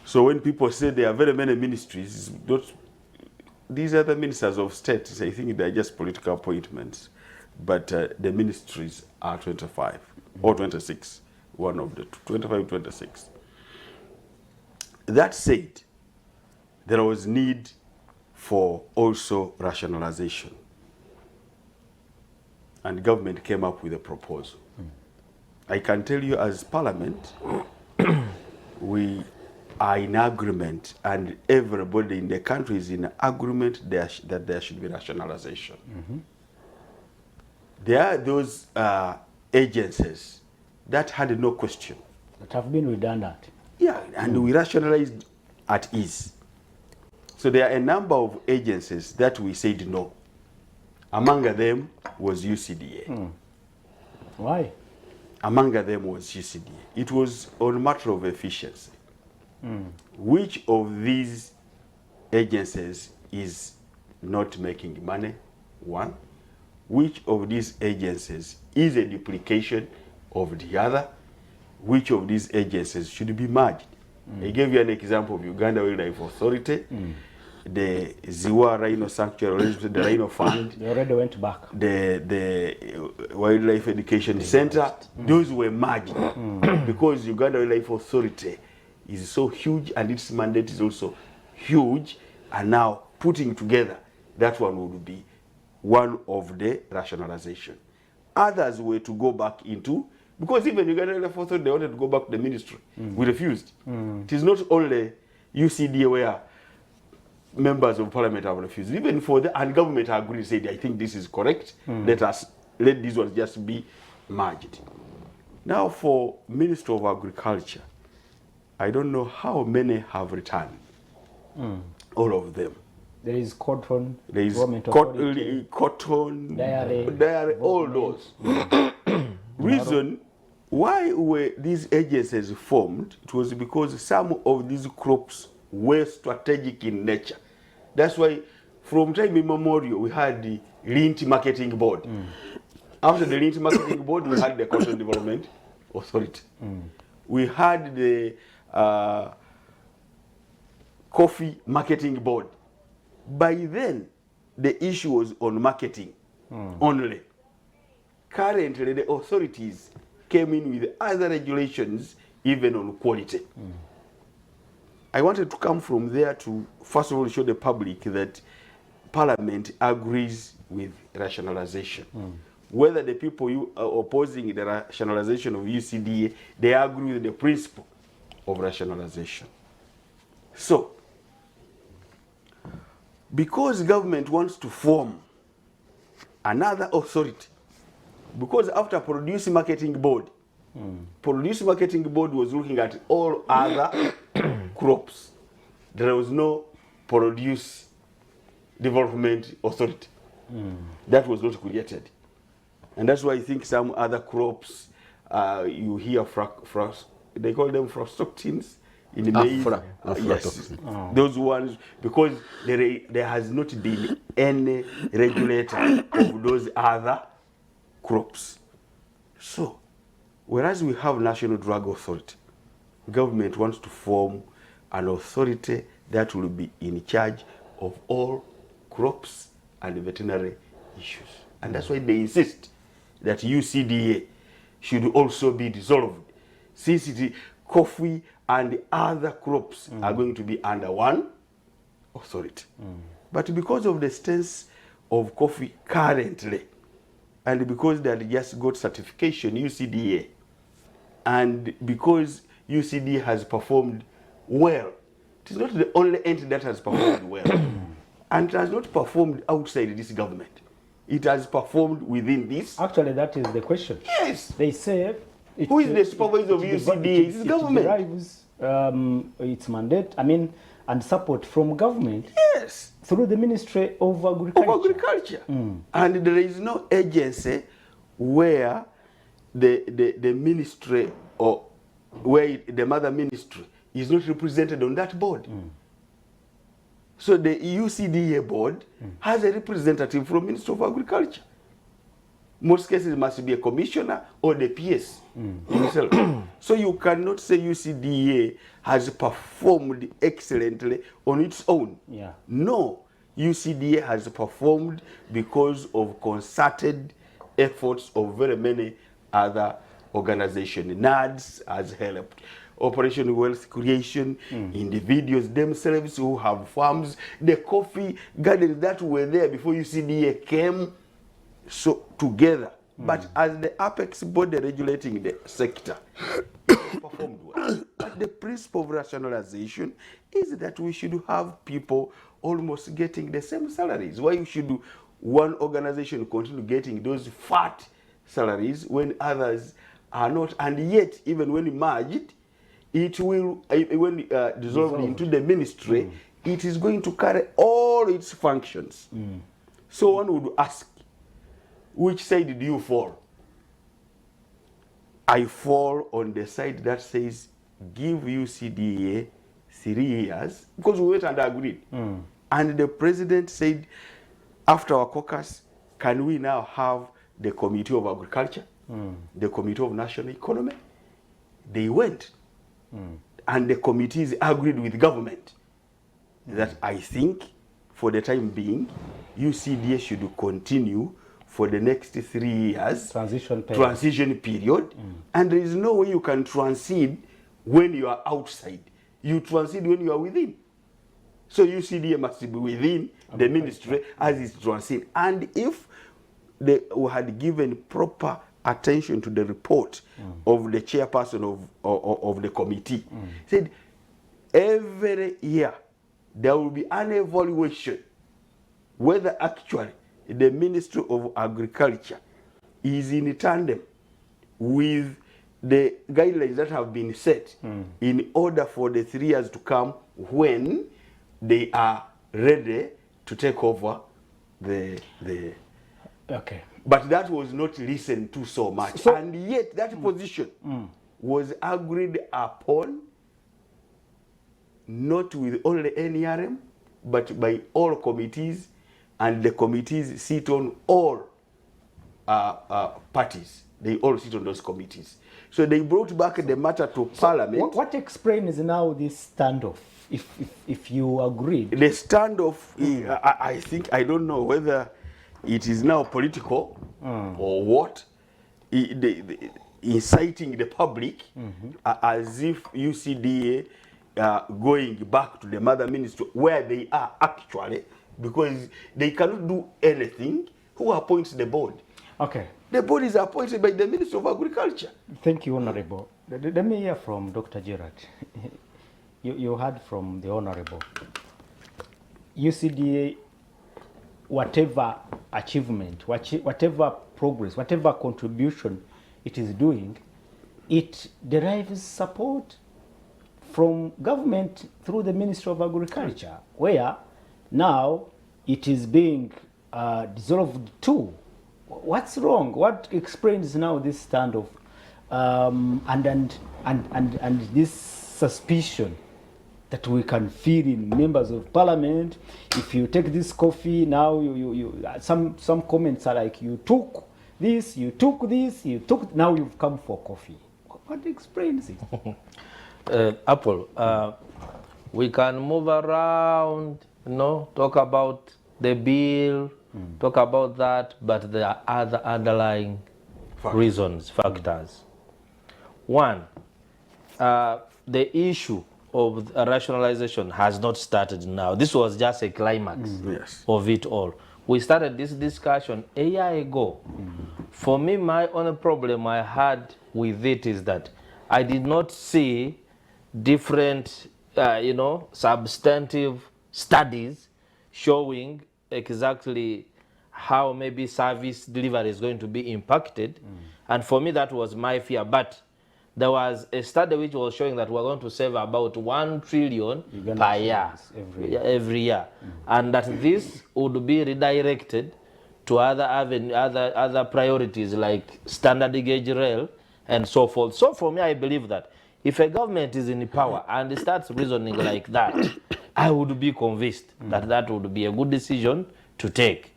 So when people say there are very many ministries, these are the ministers of state. I think they're just political appointments, but the ministries are 25 or 26, one of the 25, 26. That said, there was need for also rationalization, and government came up with a proposal. I can tell you, as Parliament, we are in agreement, and everybody in the country is in agreement that there should be rationalization. There are those agencies that had no question. That have been redundant. Yeah, and we rationalized at ease. So there are a number of agencies that we said no. Among them was UCDA. Why? Among them was UCDA. It was on a matter of efficiency. Which of these agencies is not making money? One. Which of these agencies is a duplication of the other? Which of these agencies should be merged? I gave you an example of Uganda Wildlife Authority, the Ziwa Rhino Sanctuary, the Rhino Fund. They already went back. The Wildlife Education Center. Those were merged because Uganda Wildlife Authority is so huge and its mandate is also huge, and now putting together, that one would be one of the rationalization. Others were to go back into, because even Uganda Wildlife Authority, they wanted to go back to the ministry. We refused. It is not only UCDA where members of Parliament have refused. Even for the and government agreed, said, I think this is correct. Let these ones just be merged. Now for Minister of Agriculture, I don't know how many have returned. All of them. There is cotton, There is cotton, dairy, all those. Reason why were these agencies formed? It was because some of these crops were strategic in nature. That's why from time immemorial we had the Lint Marketing Board. After the Lint Marketing Board, we had the Cotton Development Authority. We had the Coffee Marketing Board. By then, the issue was on marketing only. Currently, the authorities came in with other regulations, even on quality. I wanted to come from there to, first of all, show the public that Parliament agrees with rationalization. Whether the people you are opposing the rationalization of UCDA, they agree with the principle of rationalization. So, because government wants to form another authority, because after Produce Marketing Board, Produce Marketing Board was looking at all other crops. There was no Produce Development Authority. That was not created. And that's why I think some other crops, you hear, they call them aflatoxins in the maize. Yes, those ones, because there has not been any regulator of those other crops. So, whereas we have National Drug Authority, government wants to form an authority that will be in charge of all crops and veterinary issues. And that's why they insist that UCDA should also be dissolved, since the coffee and other crops are going to be under one authority. But because of the stance of coffee currently, and because they had just got certification, UCDA, and because UCDA has performed well, it is not the only entity that has performed well, and it has not performed outside this government. It has performed within this. Actually, that is the question. Yes. They say... Who is the supervisor of UCDA? It's government. It derives its mandate, and support from government. Yes. Through the Ministry of Agriculture. And there is no agency where the ministry or where the mother ministry is not represented on that board. So the UCDA board has a representative from Ministry of Agriculture. Most cases it must be a commissioner or the PS himself. So you cannot say UCDA has performed excellently on its own. Yeah. No, UCDA has performed because of concerted efforts of very many other organizations. NADS has helped. Operation Wealth Creation, individuals themselves who have farms, the coffee gardens that were there before UCDA came, so together. But as the apex body regulating the sector, it performed well. But the principle of rationalization is that we should have people almost getting the same salaries. Why should one organization continue getting those fat salaries when others are not? And yet, even when merged, it will, when dissolved into the ministry, it is going to carry all its functions. So one would ask, which side do you fall? I fall on the side that says give UCDA 3 years, because we went and agreed. And the president said, after our caucus, can we now have the Committee of Agriculture, the Committee of National Economy? They went. And the committees agreed with government that I think for the time being, UCDA should continue for the next 3 years. Transition period. And there is no way you can transit when you are outside. You transit when you are within. So UCDA must be within the ministry as it's transit. And if they had given proper attention to the report of the chairperson of the committee, said every year there will be an evaluation whether actually the Ministry of Agriculture is in tandem with the guidelines that have been set in order for the 3 years to come when they are ready to take over the Okay. But that was not listened to so much. And yet that position was agreed upon not with only NRM, but by all committees, and the committees sit on all parties. They all sit on those committees. So they brought back the matter to Parliament. What explains now this standoff, if you agree? The standoff, I think, I don't know whether it is now political or what, inciting the public as if UCDA going back to the mother ministry where they are actually, because they cannot do anything. Who appoints the board? Okay. The board is appointed by the Minister of Agriculture. Thank you, Honorable. Let me hear from Dr. Gerard. You heard from the Honorable. UCDA, whatever achievement, whatever progress, whatever contribution it is doing, it derives support from government through the Ministry of Agriculture, where now it is being dissolved too. What's wrong? What explains now this standoff and this suspicion that we can feel in members of parliament? If you take this coffee now, some comments are like, you took this, now you've come for coffee. What explains it? Apple, we can move around, talk about the bill, talk about that, but there are other underlying factors. One, the issue of rationalization has not started now. This was just a climax of it all. We started this discussion a year ago. For me, my only problem I had with it is that I did not see different, substantive studies showing exactly how maybe service delivery is going to be impacted. And for me, that was my fear. But there was a study which was showing that we're going to save about 1 trillion per year, every year. And that this would be redirected to other priorities like standard gauge rail and so forth. So for me, I believe that if a government is in power and it starts reasoning like that, I would be convinced that that would be a good decision to take.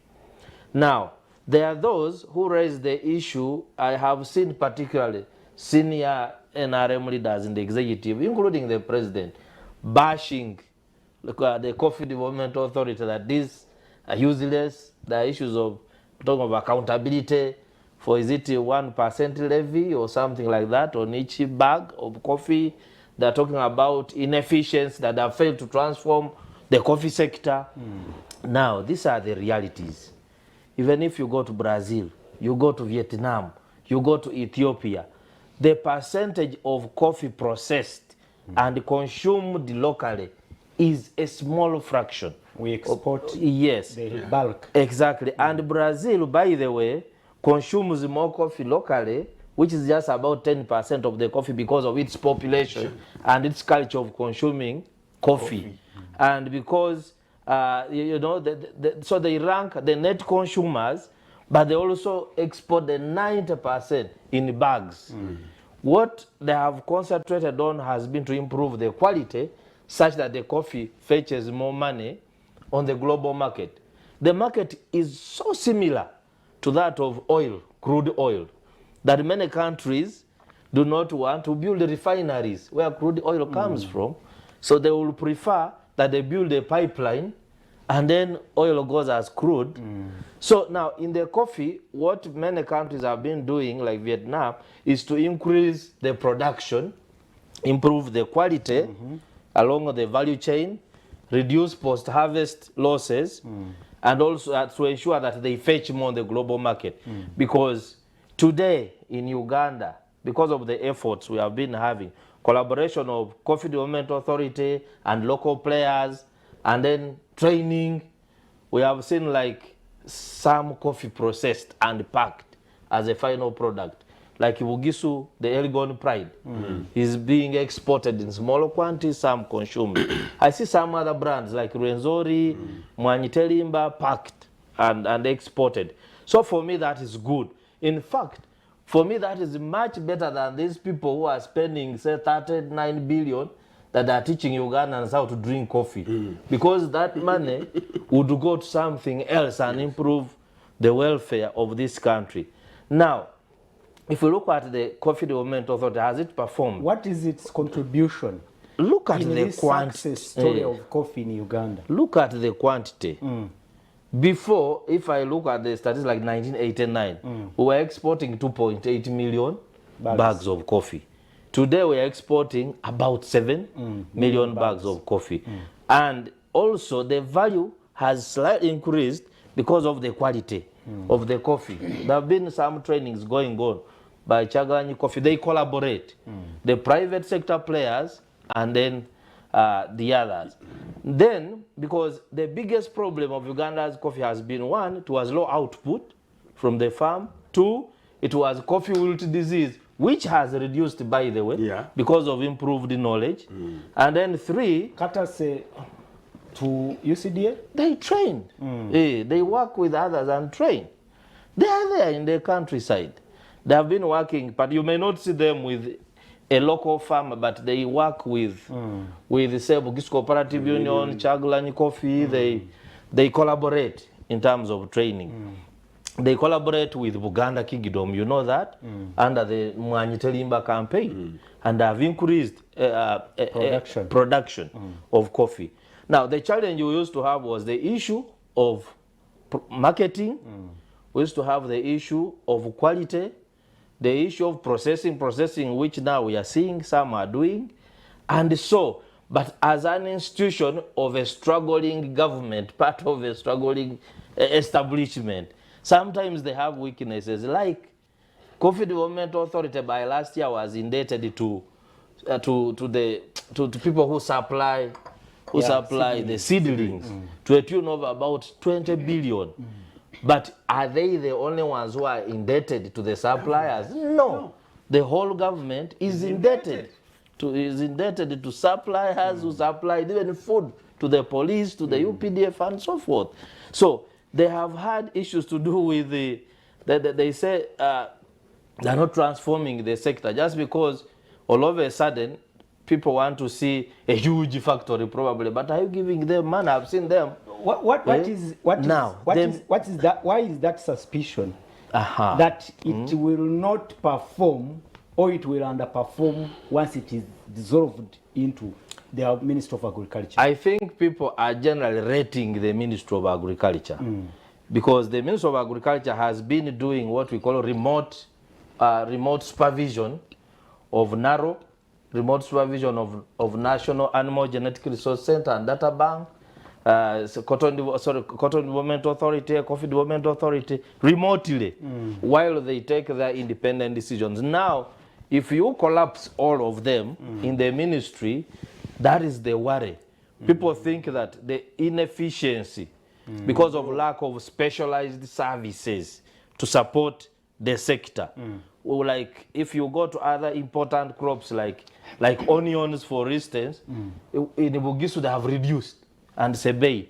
Now, there are those who raise the issue. I have seen particularly senior NRM leaders in the executive, including the president, bashing the Coffee Development Authority that these are useless. There are issues of talking of accountability for, is it 1% levy or something like that on each bag of coffee. They're talking about inefficiencies that have failed to transform the coffee sector. Now, these are the realities. Even if you go to Brazil, you go to Vietnam, you go to Ethiopia, the percentage of coffee processed and consumed locally is a small fraction. We export the bulk. Exactly. And Brazil, by the way, consumes more coffee locally, which is just about 10% of the coffee because of its population and its culture of consuming coffee. And because, so they rank the net consumers, but they also export the 90% in bags. What they have concentrated on has been to improve the quality such that the coffee fetches more money on the global market. The market is so similar to that of oil, crude oil, that many countries do not want to build refineries where crude oil comes from. So they will prefer that they build a pipeline and then oil goes as crude. So now in the coffee, what many countries have been doing, like Vietnam, is to increase the production, improve the quality along the value chain, reduce post-harvest losses, and also to ensure that they fetch more on the global market. Because today in Uganda, because of the efforts we have been having, collaboration of Coffee Development Authority and local players, and then training, we have seen like some coffee processed and packed as a final product. Like Bugisu, the Elgon Pride, is being exported in smaller quantities, some consumed. I see some other brands like Rwenzori, Mwanyitelimba, packed and exported. So for me, that is good. In fact, for me, that is much better than these people who are spending, say, 39 billion that are teaching Ugandans how to drink coffee, because that money would go to something else and improve the welfare of this country. Now, if we look at the Coffee Development Authority, has it performed? What is its contribution Look at in the this quantity. success story of coffee in Uganda? Look at the quantity. Before, if I look at the statistics like 1989, we were exporting 2.8 million bags of coffee. Today we are exporting about 7 million bags of coffee. And also the value has slightly increased because of the quality of the coffee. There have been some trainings going on by Kyagulanyi Coffee. They collaborate, the private sector players and then the others. Then, because the biggest problem of Uganda's coffee has been, one, it was low output from the farm. Two, it was coffee wilt disease, which has reduced, by the way, because of improved knowledge. And then three, Katase to UCDA? They train. They work with others and train. They are there in the countryside. They have been working, but you may not see them with a local farmer, but they work with say Bugis Cooperative Union, Kyagulanyi Coffee. They collaborate in terms of training. They collaborate with Buganda Kingdom, you know that, under the Mwanyi Telimba campaign, and have increased production of coffee. Now, the challenge we used to have was the issue of marketing. We used to have the issue of quality, the issue of processing, which now we are seeing some are doing. And so, but as an institution of a struggling government, part of a struggling establishment, sometimes they have weaknesses. Like Coffee Development Authority by last year was indebted to people who supply the seedlings to a tune of about 20 billion. But are they the only ones who are indebted to the suppliers? No. The whole government is indebted to suppliers who supply even food to the police, to the UPDF and so forth. So they have had issues to do with they say they're not transforming the sector just because all of a sudden people want to see a huge factory probably, but are you giving them money? I've seen them. Why is that? Why is that suspicion that it will not perform or it will underperform once it is dissolved into the Ministry of Agriculture? I think people are generally rating the Ministry of Agriculture because the Ministry of Agriculture has been doing what we call remote supervision of NARO, remote supervision of National Animal Genetic Resource Center and Data Bank, Cotton Development Authority, Coffee Development Authority, remotely, while they take their independent decisions. Now, if you collapse all of them in the ministry, that is the worry. People think that the inefficiency, because of lack of specialized services to support the sector, like if you go to other important crops like onions, for instance, in Bugisu they have reduced, and Sebei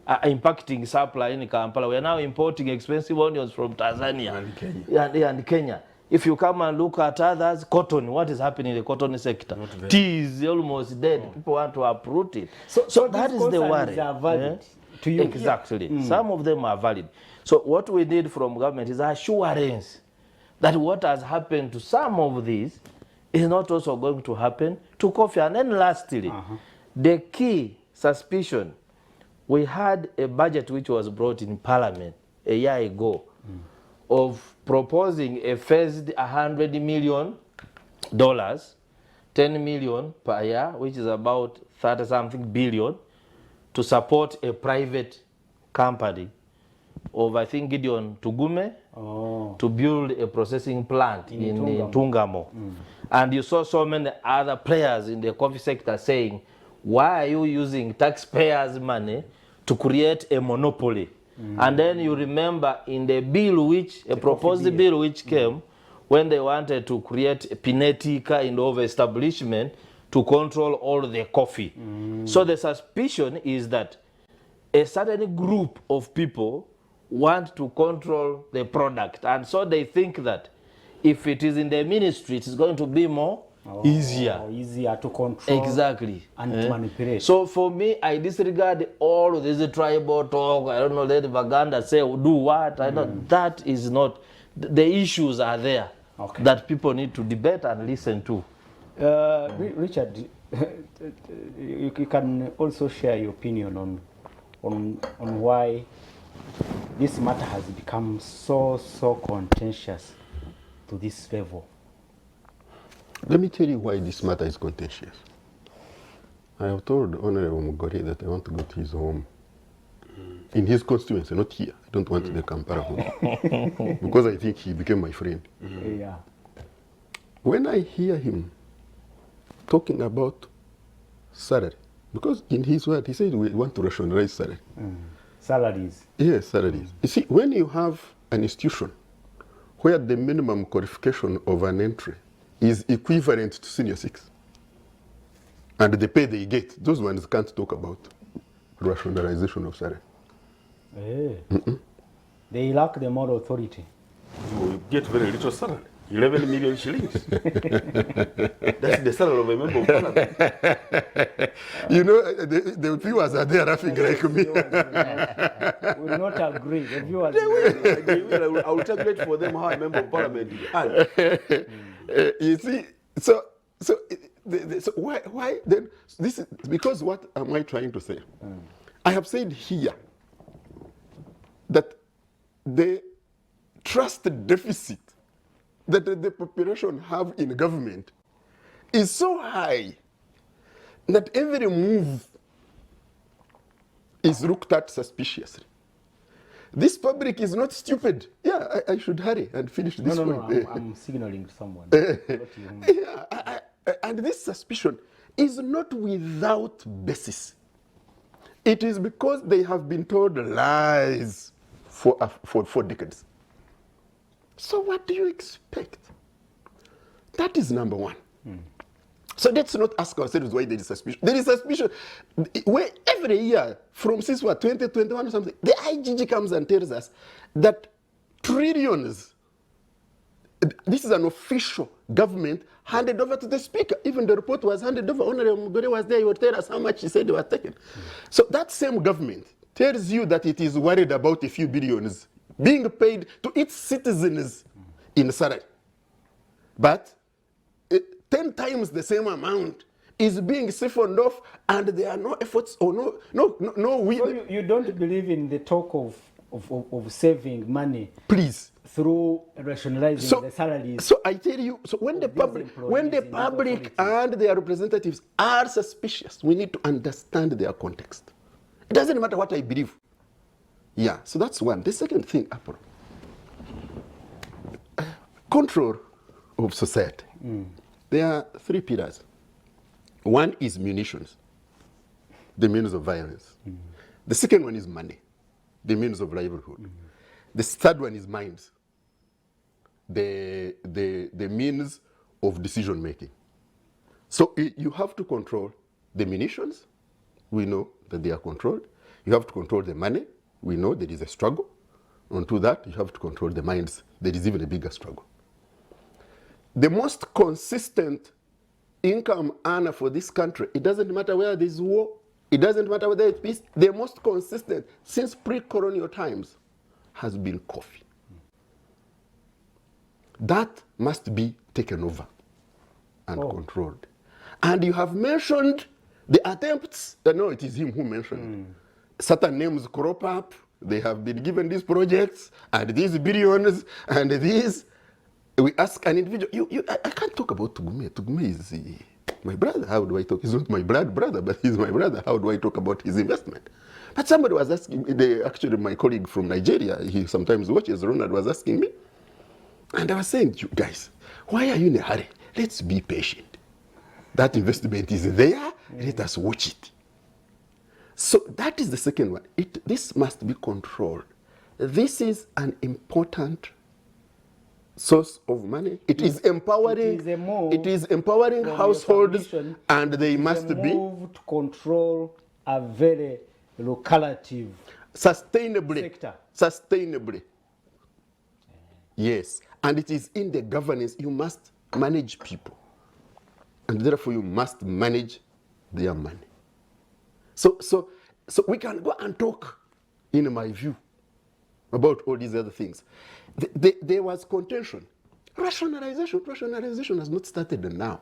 impacting supply in Kampala. We are now importing expensive onions from Tanzania and Kenya. If you come and look at others, cotton, what is happening in the cotton sector? Tea is almost dead. People want to uproot it. So that is the worry. Are valid to you. Exactly. Some of them are valid. So what we need from government is assurance that what has happened to some of these is not also going to happen to coffee. And then lastly, the key suspicion, we had a budget which was brought in Parliament a year ago of proposing a phased $100 million, 10 million per year, which is about 30-something billion, to support a private company of, I think, Gideon Tugume, to build a processing plant in Tungamo. And you saw so many other players in the coffee sector saying, why are you using taxpayers' money to create a monopoly? And then you remember in the bill which, a proposed bill which came, when they wanted to create a Pinetica in over establishment to control all the coffee. So the suspicion is that a certain group of people want to control the product. And so they think that if it is in the ministry, it is going to be more Easier to control. Exactly. And to manipulate. So for me, I disregard all of this tribal talk. I don't know, let Vaganda say, do what? I don't. That is not. The issues are there that people need to debate and listen to. Richard, you can also share your opinion on why this matter has become so contentious to this level. Let me tell you why this matter is contentious. I have told Honorable Mugore that I want to go to his home. In his constituency, not here. I don't want the Kampala home. Because I think he became my friend. Yeah. When I hear him talking about salary, because in his word, he said we want to rationalize salary. Salaries. Yes, salaries. You see, when you have an institution where the minimum qualification of an entry is equivalent to senior 6, and the pay they get, those ones can't talk about rationalization of salary. They lack the moral authority. You get very little salary. 11 million shillings. That's the salary of a member of parliament. You know, the viewers are there laughing like me. Will not agree. The viewers They will. I will tabulate for them how a member of parliament is. You see, so why then? This is because what am I trying to say? I have said here that the trust deficit that the population have in government is so high that every move is looked at suspiciously. This public is not stupid. Yeah, I should hurry and finish this point. No, I'm signaling to someone. Yeah, and this suspicion is not without basis. It is because they have been told lies for decades. So what do you expect? That is number one. So let's not ask ourselves why there is suspicion. There is suspicion where every year, from since 2021 or something, the IGG comes and tells us that trillions, this is an official government, handed over to the speaker. Even the report was handed over. Honorable Mugore was there, he would tell us how much he said they were taken. So that same government tells you that it is worried about a few billions being paid to its citizens in salary. But 10 times the same amount is being siphoned off, and there are no efforts or no. So you don't believe in the talk of saving money, please, through rationalizing the salaries? So I tell you, so when the public and their representatives are suspicious, we need to understand their context. It doesn't matter what I believe. Yeah, so that's one. The second thing, Apollo, control of society. There are 3 pillars. One is munitions, the means of violence. The second one is money, the means of livelihood. The third one is minds, the means of decision making. So you have to control the munitions. We know that they are controlled. You have to control the money. We know there is a struggle. Onto that, you have to control the minds. There is even a bigger struggle. The most consistent income earner for this country, it doesn't matter whether there's war, it doesn't matter whether it's peace, the most consistent since pre-colonial times has been coffee. That must be taken over and controlled. And you have mentioned the attempts, no, it is him who mentioned certain names crop up, they have been given these projects and these billions and these. We ask an individual, I can't talk about Tugume. Tugume is my brother. How do I talk? He's not my blood brother, but he's my brother. How do I talk about his investment? But somebody was asking me, actually my colleague from Nigeria, he sometimes watches, Ronald was asking me. And I was saying, you guys, why are you in a hurry? Let's be patient. That investment is there, let us watch it. So that is the second one. This must be controlled. This is an important source of money. It is empowering. It is empowering households, and they must be moved to control a very lucrative sustainably. sector. Sustainably. Yes, and it is in the governance. You must manage people. and therefore you must manage their money. So we can go and talk, in my view, about all these other things. There was contention. Rationalization has not started now.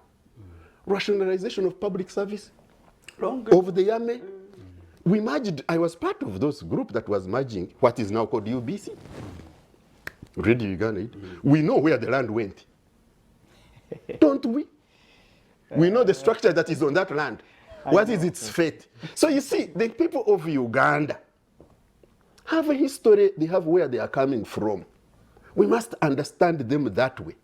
Rationalization of public service, of the army. We merged, I was part of those group that was merging what is now called UBC. Radio Uganda. We know where the land went. Don't we? We know the structure that is on that land. What is its fate? So you see, the people of Uganda have a history, they have where they are coming from. We must understand them that way.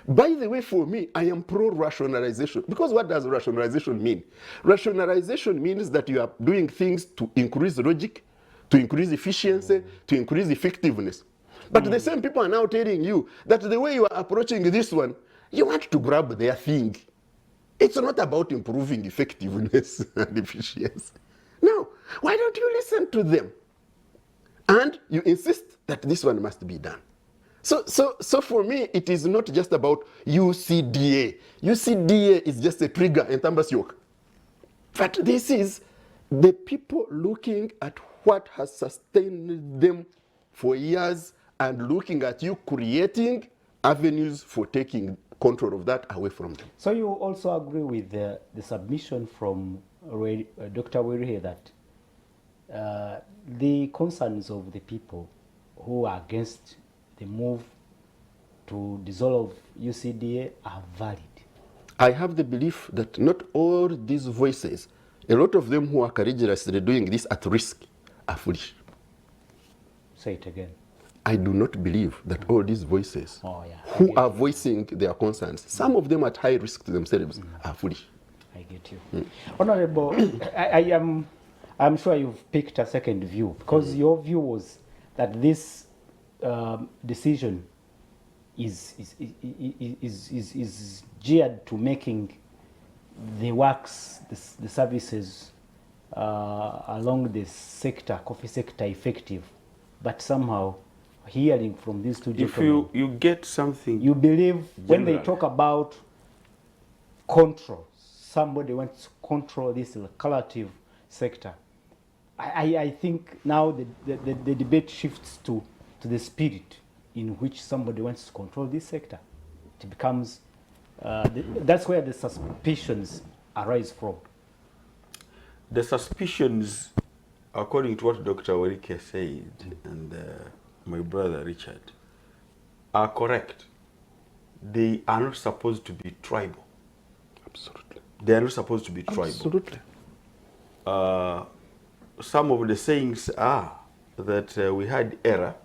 By the way, for me, I am pro-rationalization. Because what does rationalization mean? Rationalization means that you are doing things to increase logic, to increase efficiency, to increase effectiveness. But the same people are now telling you that the way you are approaching this one, you want to grab their thing. It's not about improving effectiveness and efficiency. No, why don't you listen to them? And you insist that this one must be done. So for me, it is not just about UCDA. UCDA is just a trigger in Tambasyoka. But this is the people looking at what has sustained them for years and looking at you creating avenues for taking control of that away from them. So you also agree with the submission from Dr. Wirihe that the concerns of the people who are against the move to dissolve UCDA are valid? I have the belief that not all these voices, a lot of them who are courageously doing this at risk, are foolish. Say it again. I do not believe that all these voices who are voicing their concerns, some of them at high risk to themselves, are foolish. I get you. Honorable, I'm sure you've picked a second view, because your view was that this decision is geared to making the works, the services along the sector, coffee sector, effective, but somehow hearing from these two gentlemen, If you get something, you believe when they generally. talk about control, somebody wants to control this lucrative sector. I think now the debate shifts to the spirit in which somebody wants to control this sector. It becomes, that's where the suspicions arise from. The suspicions, according to what Dr. Werike said and my brother Richard, are correct. They are not supposed to be tribal. Absolutely. They are not supposed to be tribal. Absolutely. Some of the sayings are that we had error,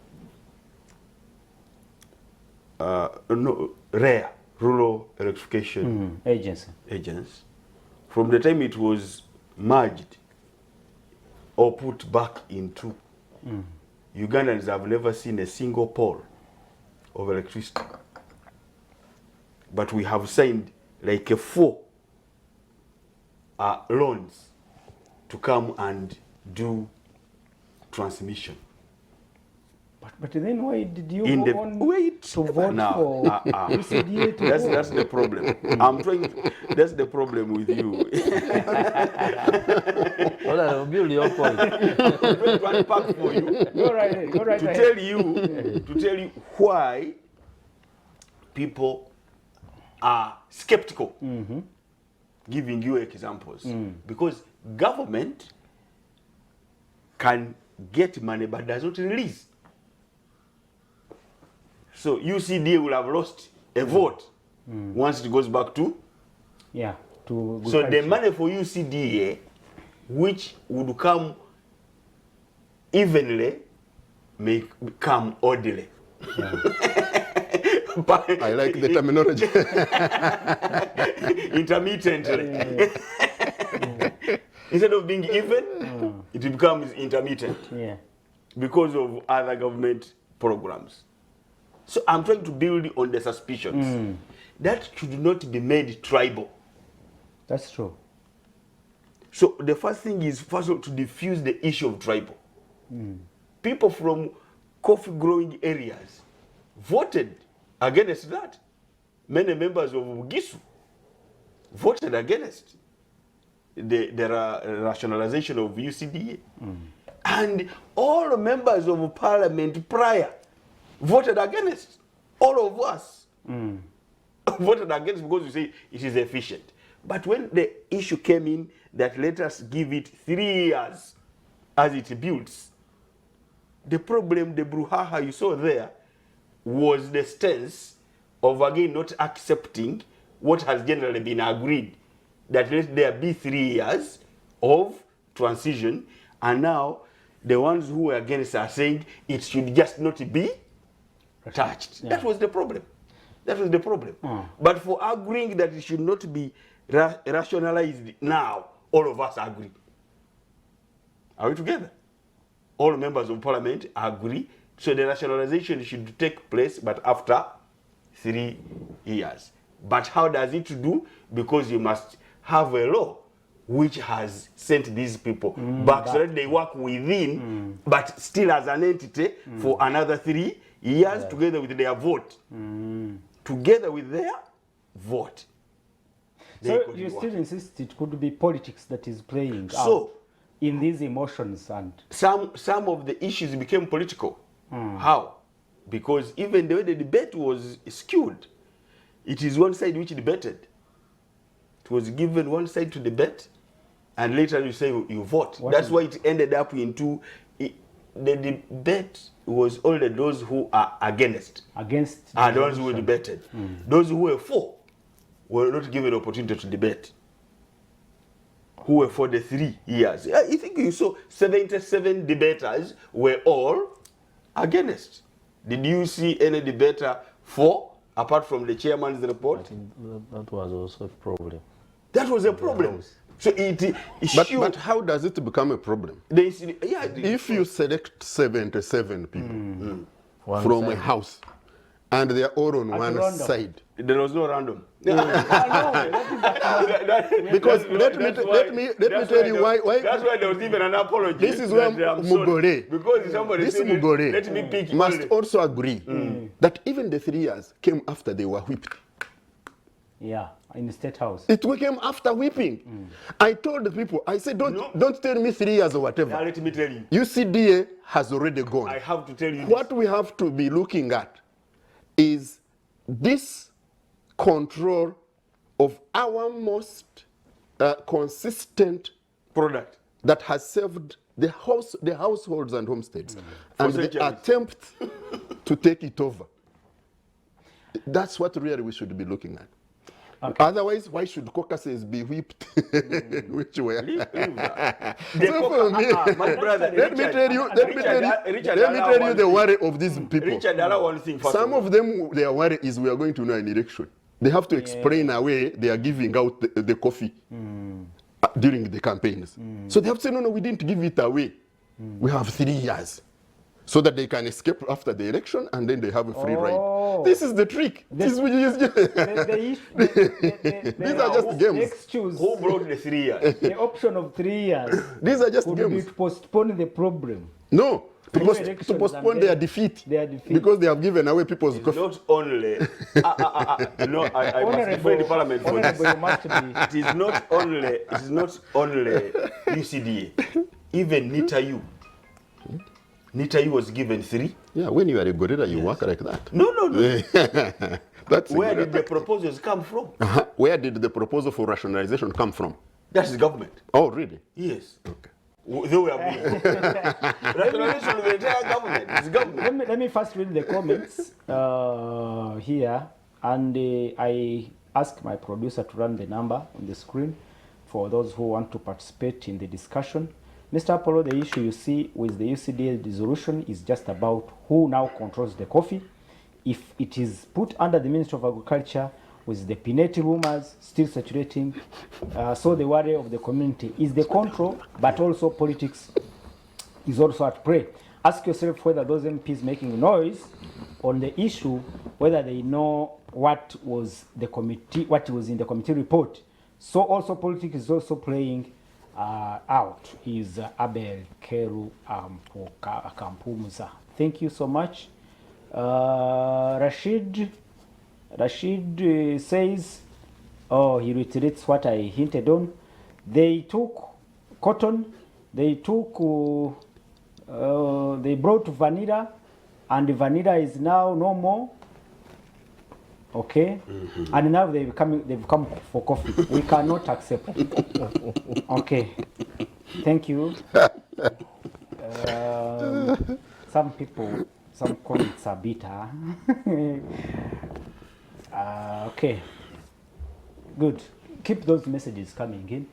rare rural electrification agents. From the time it was merged or put back into, Ugandans have never seen a single pole of electricity. But we have signed like a 4 loans to come and do transmission. But then why did you In the want to vote for UCDA to vote? That's the problem. I'm trying to, that's the problem with you. Hold on, build your point. I'm trying to unpack for you. Go right ahead. Go right To ahead. tell you why people are skeptical. Giving you examples. Because government can get money but does not release. So UCDA will have lost a vote once it goes back to. Yeah. To So the money for UCDA, which would come evenly, may come oddly. I like the terminology. Intermittently. Instead of being even, it becomes intermittent Yeah. because of other government programs. So I'm trying to build on the suspicions. That should not be made tribal. That's true. So the first thing is, first of all, to diffuse the issue of tribal. People from coffee growing areas voted against that. Many members of Gisu voted against the rationalization of UCDA. And all members of parliament prior voted against. All of us voted against because we say it is efficient. But when the issue came in that let us give it 3 years as it builds, the problem, the brouhaha you saw there, was the stance of again not accepting what has generally been agreed, that let there be 3 years of transition, and now the ones who were against are saying it should just not be touched. Yeah. That was the problem. That was the problem. But for agreeing that it should not be rationalized now, all of us agree. Are we together? All members of parliament agree. So the rationalization should take place, but after 3 years. But how does it do? Because you must have a law which has sent these people back so that they work within, but still as an entity for another 3 years together with their vote. Together with their vote. So you still insist it could be politics that is playing So, out in these emotions, and some of the issues became political. How? Because even the way the debate was skewed, it is one side which debated. It was given one side to debate, and later you say you vote. That's why it ended up into the debate was only those who are against and those who debated. Those who were for were not given opportunity to debate. Who were for the 3 years. I think you saw 77 debaters were all against. Did you see any debater for, apart from the chairman's report? I think that was also a problem. That was a problem. So but how does it become a problem? If you select 77 people from a house and they are all on one random side, there was no random. because let me tell you why. That's why there was even an apology. This is where Mugore, because somebody this said, Mugore let me pick must only. also agree that even the 3 years came after they were whipped. yeah, in the State House. It came after whipping. I told the people, I said, don't tell me 3 years or whatever. Now let me tell you. UCDA has already gone. I have to tell you What we have to be looking at is this control of our most consistent product that has served the households and homesteads, and the centuries. attempt to take it over. That's what really we should be looking at. Okay. Otherwise, why should caucuses be whipped? Which way? Leave that. So for me, My brother, let me tell you the worry of these people. Richard, allow one thing first. Some of them, their worry is we are going to know an election. They have to explain away they are giving out the coffee during the campaigns. So they have to say, no, we didn't give it away. We have 3 years. So that they can escape after the election and then they have a free ride. This is the trick. These are just games. Excuse. Who brought the 3 years? The option of 3 years These are just would be games. to postpone the problem. No, to Elections postpone and their defeat. Because they have given away people's It's coffee. not only. No, I must defend the parliament for this. Honorable, you must be. It is not only UCDA. Even NITAU. NITAU was given 3. Yeah, when you are a gorilla, you work like that. No. That's Where did the proposals come from? Where did the proposal for rationalization come from? That's the government. Oh, really? Yes. Okay. They were rationalization of the entire government. It's government. Let me first read the comments here, and I ask my producer to run the number on the screen for those who want to participate in the discussion. Mr. Apollo, the issue you see with the UCDA dissolution is just about who now controls the coffee. If it is put under the Ministry of Agriculture, with the Pineti rumors still circulating, so the worry of the community is the control, but also politics is also at play. Ask yourself whether those MPs making noise on the issue, whether they know what was in the committee report. So also politics is also playing out. Is Abel Keru Kampumuza. Thank you so much. Rashid says, Oh, he reiterates what I hinted on. They took cotton, they took, they brought vanilla, and vanilla is now no more. Okay, and now they've come for coffee. We cannot accept. Okay, thank you. Some people, some comments are bitter. Okay, good. Keep those messages coming in.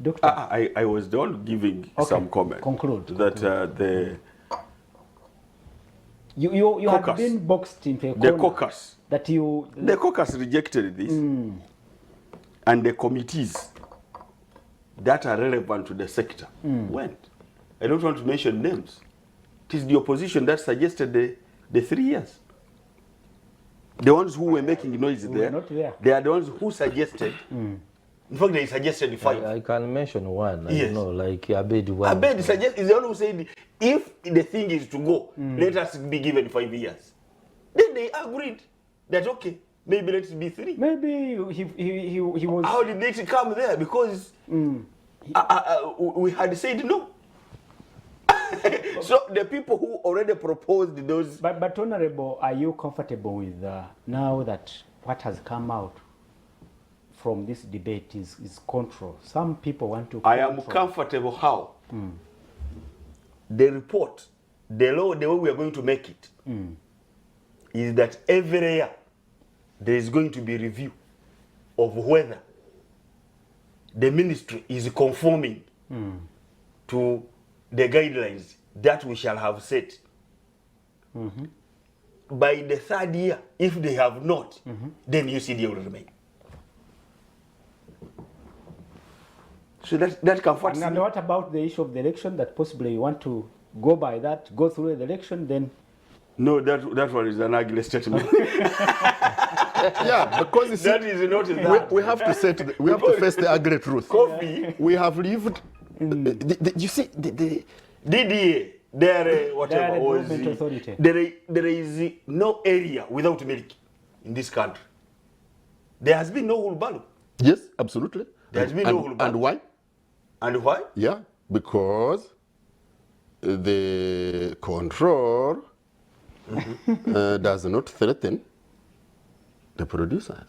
Doctor, I was done giving Okay, some comment. conclude. That the you have caucus. been boxed into a the corner. caucus That you the caucus rejected this, and the committees that are relevant to the sector went. I don't want to mention names. It is the opposition that suggested the 3 years. The ones who were making noise were there, not there. they are the ones who suggested. In fact, they suggested 5. I can mention one. I Yes. don't know, like Abed one. Abed is the one who said, if the thing is to go, let us be given 5 years. Then they agreed that, okay, maybe let's be 3. maybe he was. How did it come there? Because we had said no. So the people who already proposed those. But Honorable, are you comfortable with now that what has come out from this debate is control? Some people want to. I am control. comfortable how the report, the law, the way we are going to make it, is that every year there is going to be review of whether the ministry is conforming to the guidelines that we shall have set. By the 3rd year, if they have not, then UCD will remain. So that comforts And me. what about the issue of the election? That possibly you want to go by that, go through the election, then. No, that one is an ugly statement. Yeah, because you see, That is not that. we have to we have to face the ugly truth. Coffee, We have lived. You see, DDA, there, whatever Direct was, Development Authority. there is no area without milk in this country. There has been no Hulbalu. yes, absolutely. There has been no and Hulbalu. why? And why? Yeah, because the control does not threaten the producers.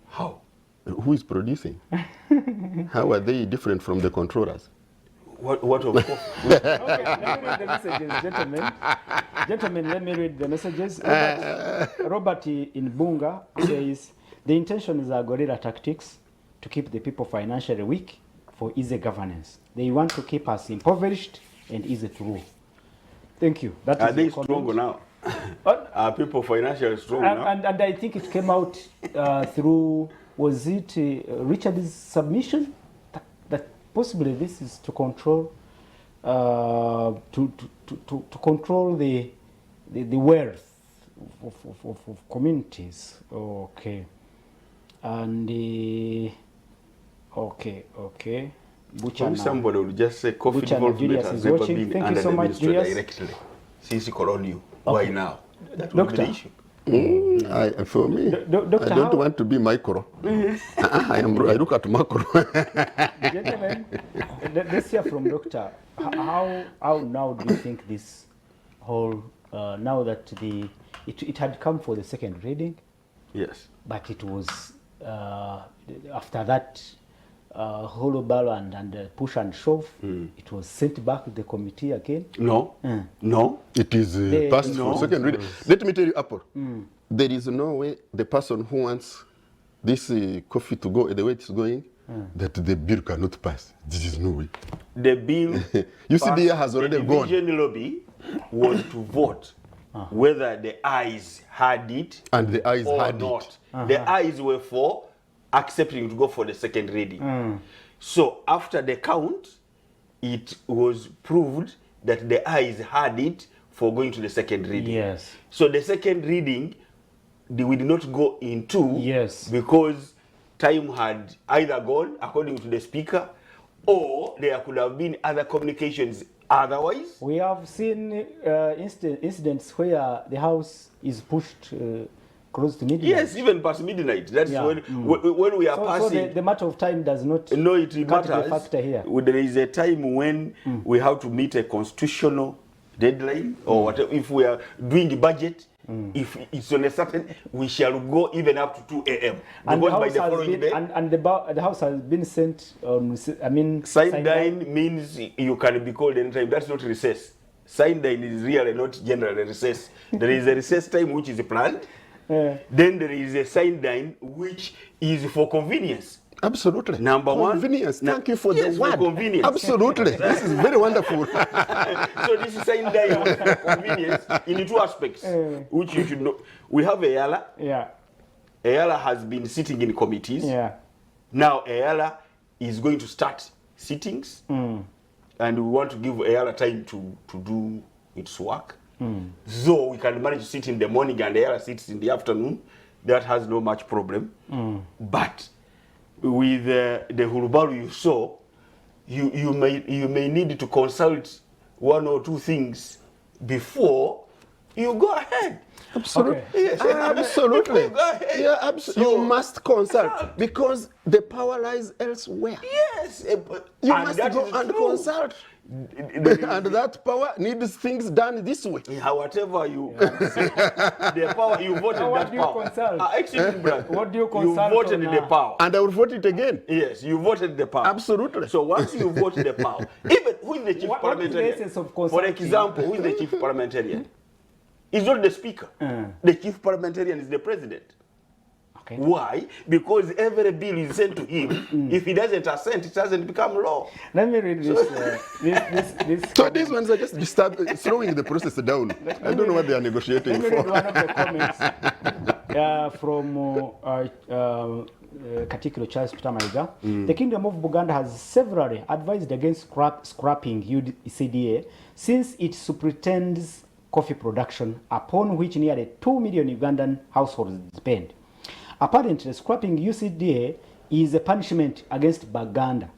How? Who is producing? How are they different from the controllers? What of coffee? Okay, let me read the messages, gentlemen. Gentlemen, let me read the messages. Robert in Bunga says, the intentions are guerrilla tactics to keep the people financially weak for easy governance. They want to keep us impoverished and easy to rule. Thank you. That Are is they the comment. strong now? Uh, Are people financially strong now? and I think it came out through, was it Richard's submission? That possibly this is to control, to control the wealth of communities. Okay. And okay. Butcher When now. somebody will just say coffee Butcher development Julius has is never watching. been Thank you under so the much, ministry Julius. directly since he called you. Why Okay. now? That would be Doctor. the issue. For me, Doctor, I don't how- want to be micro. I look at macro. Gentlemen, let's hear from Doctor. How now do you think this whole, now that it had come for the second reading, Yes. but it was after that Holobalo and push and shove, it was sent back to the committee again. No. No. It is passed No. for second reading. Let me tell you, Apple, there is no way the person who wants this coffee to go the way it's going, that the bill cannot pass. This is no way. The bill. UCDA passed, has already the gone. division lobby was to vote whether the ayes had it And the eyes or had not. it. The ayes were for accepting to go for the second reading. So after the count, it was proved that the ayes had it for going to the second reading. Yes. So the second reading, we did not go into Yes. because time had either gone, according to the speaker, or there could have been other communications otherwise. We have seen incidents where the House is pushed close to midnight. Yes, even past midnight. That's Yeah. when we are So passing. the matter of time does not No, it can't be a matters. factor here. There is a time when we have to meet a constitutional deadline, or whatever. If we are doing the budget, if it's on a certain, we shall go even up to 2 a.m. And Because the by house the has following been, day, and the house has been sent on. I mean, sign-dine means you can be called anytime. That's not recess. Sign-dine is really not generally recess. There is a recess time which is planned. Then there is a sign-dine which is for convenience. Absolutely. Number one. Convenience. Thank you for Yes, the for word. convenience. Absolutely. This is very wonderful. So this is sign-dine for convenience in two aspects, which you should know. We have Eyala. Yeah. Eyala has been sitting in committees. Yeah. Now Eyala is going to start sittings, and we want to give Eyala time to do its work. So we can manage to sit in the morning and Eyala sits in the afternoon. That has no much problem. But with the Hurubaru you saw, you may need to consult one or two things before you go ahead. Absolutely. Okay. Yes. Absolutely. Go ahead. Yeah, absolutely. You must consult because the power lies elsewhere. Yes. You And must that go is and true. consult. There is- And that power needs things done this way. Whatever you the power you voted Now what that do you power. consult? Excuse me, brother. What do you You consult voted on, the power. And I will vote it again. Yes, you voted the power. Absolutely. So once you vote the power, even who is the chief What is the parliamentarian? essence of For consulting? example, who is the chief parliamentarian? It's not the speaker. The chief parliamentarian is the president. Okay. Why? Because every bill is sent to him. If he doesn't assent, it doesn't become law. Let me read this. This. So these ones are just slowing the process down. I don't know what they are negotiating Let me read for. one of the comments from Katikiro Charles Peter Mayiga. The Kingdom of Buganda has severally advised against scrapping UCDA since it superintends coffee production, upon which nearly 2 million Ugandan households depend. Apparently, scrapping UCDA is a punishment against Baganda,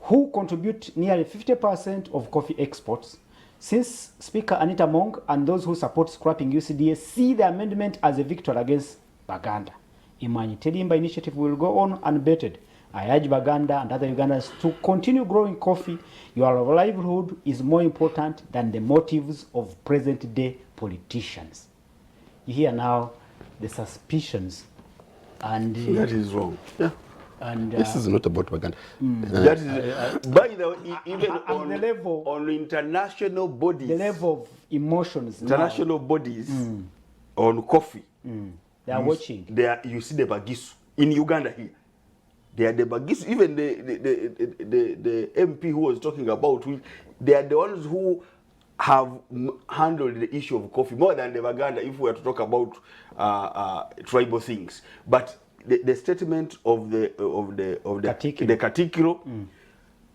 who contribute nearly 50% of coffee exports. Since Speaker Anita Mong and those who support scrapping UCDA see the amendment as a victory against Baganda, Imani Telimba initiative will go on unabated. I urge Baganda and other Ugandans to continue growing coffee. Your livelihood is more important than the motives of present-day politicians. You hear now the suspicions and That is wrong. Yeah. and This is not about Baganda. That is, by the way, even and the level- on international bodies, the level of emotions. international bodies on coffee, They are watching. you see the Bagisu in Uganda here. They are the Bagisu. Even the MP who was talking about, they are the ones who have handled the issue of coffee more than the Baganda. If we are to talk about tribal things, but the statement of the Katikiro. the Katikiro.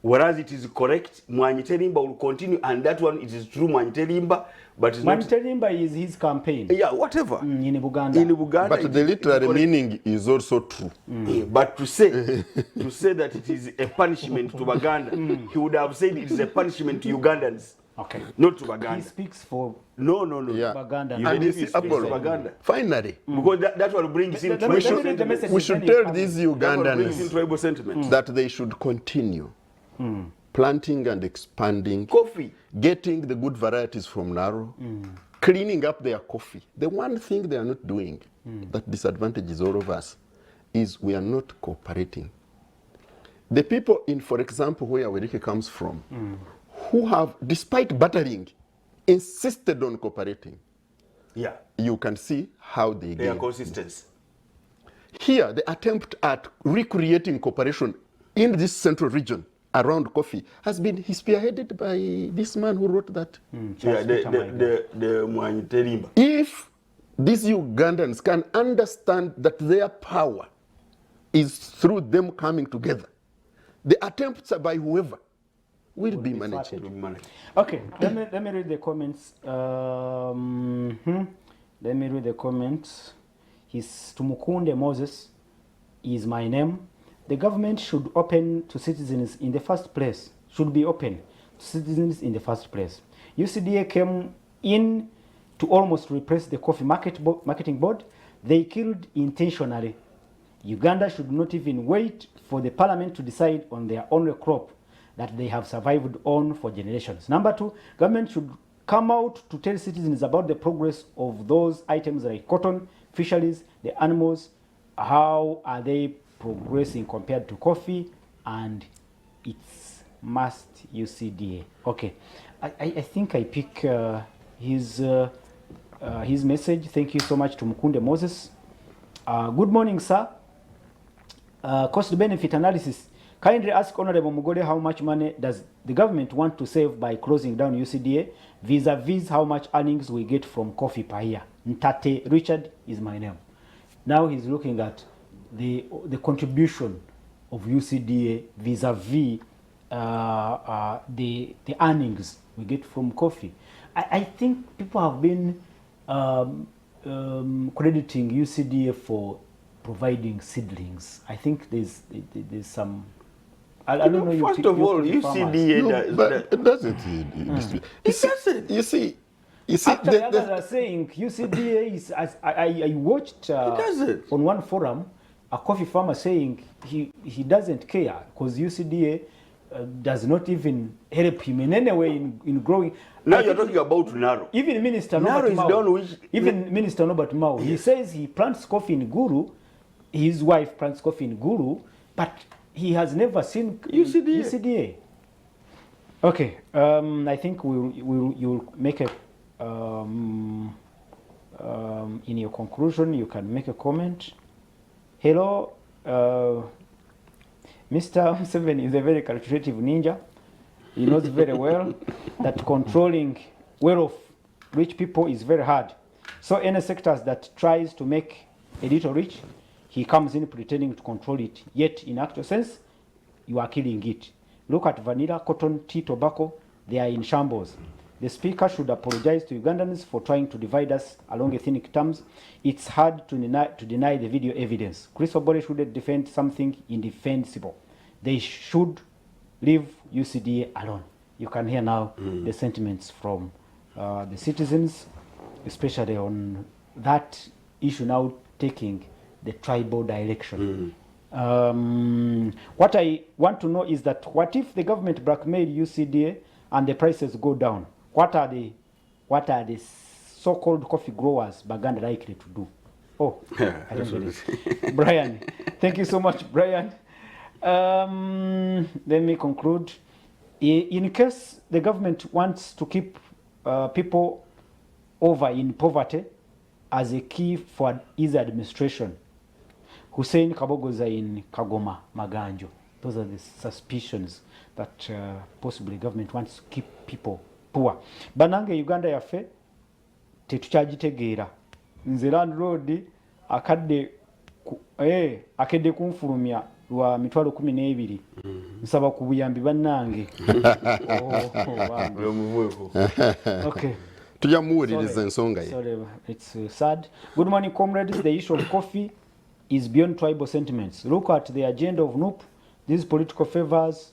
Whereas it is correct, Mwanyi Telimba will continue, and that one it is true, Mwanyi Telimba, but it's not. Manitelimba is his campaign Yeah, whatever. in Buganda. In Uganda, But it the is literary correct. meaning is also true. Yeah, but to say that it is a punishment to Baganda, he would have said it is a punishment to Ugandans, Okay. not to He Baganda. speaks for No. Yeah. Baganda. Even And you if he see, speaks to Apollo, Baganda, finally, because that one brings in Let me tribal read the message. sentiments. we should Then you tell come. these That one brings in Ugandans tribal sentiments. that they should continue planting and expanding, Coffee. getting the good varieties from Naro, cleaning up their coffee. The one thing they are not doing that disadvantages all of us is we are not cooperating. The people in, for example, where Werike comes from, who have, despite battering, insisted on cooperating, Yeah, you can see how they their gain. consistency. Here, the attempt at recreating cooperation in this central region around coffee has been spearheaded by this man who wrote that. Yeah, the Mwanyi Telimba. If these Ugandans can understand that their power is through them coming together, the attempts by whoever will be managed. To be managed. Okay, let me read the comments. Let me read the comments. His Tumukunde Moses is my name. The government should open to citizens in the first place. Should be open to citizens in the first place. UCDA came in to almost replace the coffee marketing board. they killed intentionally. Uganda should not even wait for the parliament to decide on their only crop that they have survived on for generations. Number 2, government should come out to tell citizens about the progress of those items like cotton, fisheries, the animals, how are they progressing compared to coffee and its must UCDA. Okay, I think I pick his message. Thank you so much to Mukunde Moses. Good morning, sir. Cost benefit analysis. Kindly ask Honorable Mugode how much money does the government want to save by closing down UCDA vis-a-vis how much earnings we get from coffee per year. Ntate Richard is my name. Now he's looking at the contribution of UCDA vis-a-vis the earnings we get from coffee. I think people have been crediting UCDA for providing seedlings. I think there's some. I don't know. First of all, UCDA doesn't. It doesn't. You see. After the others are saying UCDA is. I watched on one forum a coffee farmer saying he doesn't care because UCDA does not even help him in any way in growing. Now you're talking about Naro. Even Minister Naro Norbert is done with. Even Minister Norbert Mao, he says he plants coffee in Guru. His wife plants coffee in Guru, but he has never seen UCDA. Okay, I think you'll make a in your conclusion you can make a comment. Hello, Mr. Museveni is a very calculative ninja. He knows very well that controlling wealth of rich people is very hard. So any sectors that tries to make a little rich, he comes in pretending to control it. Yet in actual sense, you are killing it. Look at vanilla, cotton, tea, tobacco. They are in shambles. The speaker should apologize to Ugandans for trying to divide us along ethnic terms. It's hard to deny the video evidence. Chris Obore should defend something indefensible. They should leave UCDA alone. You can hear now the sentiments from the citizens, especially on that issue now taking the tribal direction. What I want to know is that what if the government blackmail UCDA and the prices go down? What are the so-called coffee growers Baganda likely to do? Oh, I don't get it. Brian, thank you so much, Brian. Let me conclude. In case the government wants to keep people over in poverty as a key for easy administration, Hussein Kabogoza in Kagoma, Maganjo. Those are the suspicions that possibly government wants to keep people poor. Banange Uganda yafe tetukyagitegeera. Nze landlord akadde kunfulumya lwa mitwalo 12. Nsaba ku buyambi bannange. Okay. Sorry, it's sad. Good morning, comrades. The issue of coffee is beyond tribal sentiments. Look at the agenda of NUP. These political favors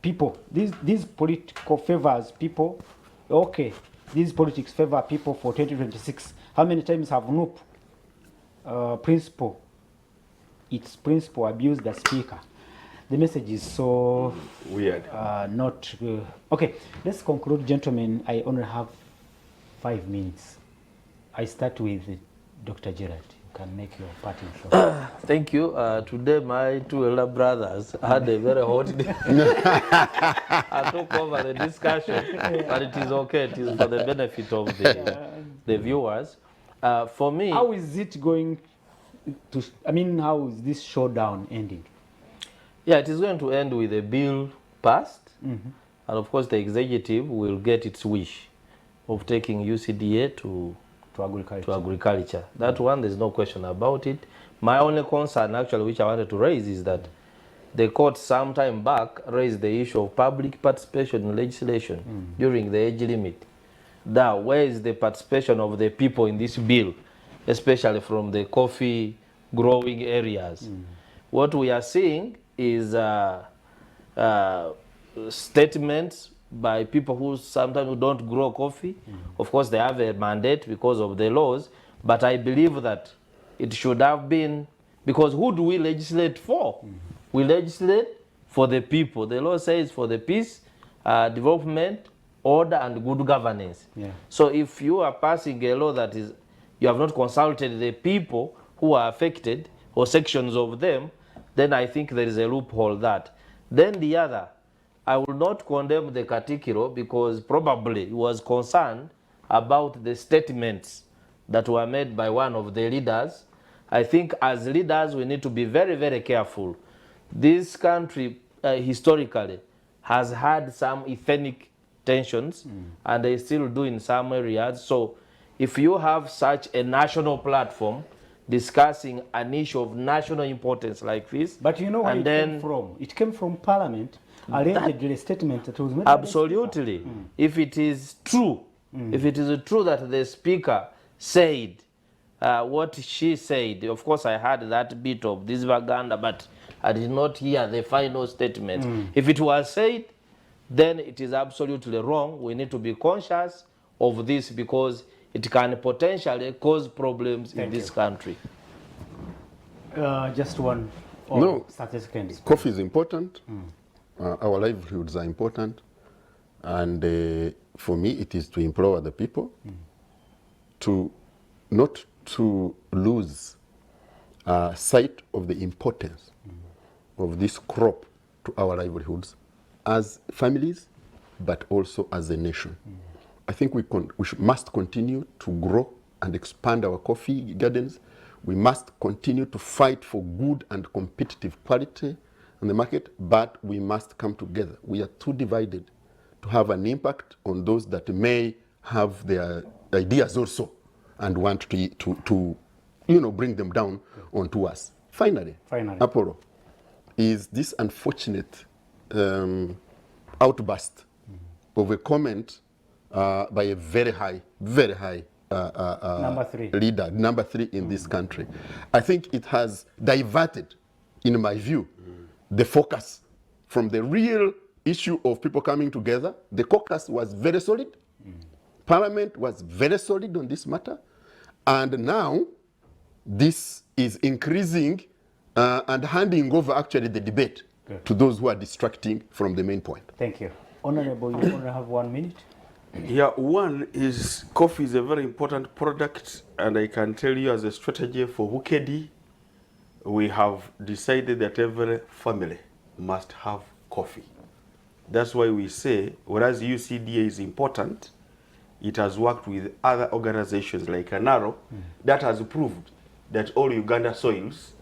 people. These political favors people. Okay, these politics favor people for 2026. How many times have NUP its principle abused the speaker? The message is so weird. Not okay. Let's conclude, gentlemen. I only have 5 minutes. I start with Dr. Gerald. You can make your parting shot. Thank you. Today, my 2 elder brothers had a very hot day. I took over the discussion, but it is okay. It is for the benefit of the viewers. For me, how is it going to? I mean, how is this showdown ending? Yeah, it is going to end with a bill passed, and of course, the executive will get its wish of taking UCDA to agriculture. That one, there's no question about it. My only concern, actually, which I wanted to raise is that the court some time back raised the issue of public participation in legislation during the age limit. Now, where is the participation of the people in this bill, especially from the coffee growing areas? What we are seeing is statements by people who sometimes don't grow coffee. Of course, they have a mandate because of the laws, but I believe that it should have been, because who do we legislate for? We legislate for the people. The law says for the peace, development, order, and good governance. Yeah. So if you are passing a law that is, you have not consulted the people who are affected or sections of them, then I think there is a loophole that. Then the other, I will not condemn the Katikiro because probably he was concerned about the statements that were made by one of the leaders. I think as leaders we need to be very, very careful. This country historically has had some ethnic tensions and they still do in some areas. So if you have such a national platform discussing an issue of national importance like this, But you know where and it then came from? It came from Parliament, allegedly a statement that was made by the absolutely, if it is true, if it is true that the speaker said what she said, of course I heard that bit of this Vaganda, but I did not hear the final statement. If it was said, then it is absolutely wrong. We need to be conscious of this because it can potentially cause problems in this country. Just one. No. 30 seconds. Coffee is important. Our livelihoods are important. And for me, it is to empower the people to not to lose sight of the importance of this crop to our livelihoods as families, but also as a nation. I think we must continue to grow and expand our coffee gardens. We must continue to fight for good and competitive quality in the market, but we must come together. We are too divided to have an impact on those that may have their ideas also and want to bring them down onto us. Finally, Apollo, is this unfortunate outburst of a comment by a very high leader, number 3 in this country. I think it has diverted, in my view, the focus from the real issue of people coming together. The caucus was very solid. Parliament was very solid on this matter. And now this is increasing and handing over actually the debate to those who are distracting from the main point. Thank you. Honorable, you only have 1 minute. Yeah, one is coffee is a very important product, and I can tell you as a strategy for Wukedi, we have decided that every family must have coffee. That's why we say, whereas UCDA is important, it has worked with other organizations like Anaro that has proved that all Uganda soils,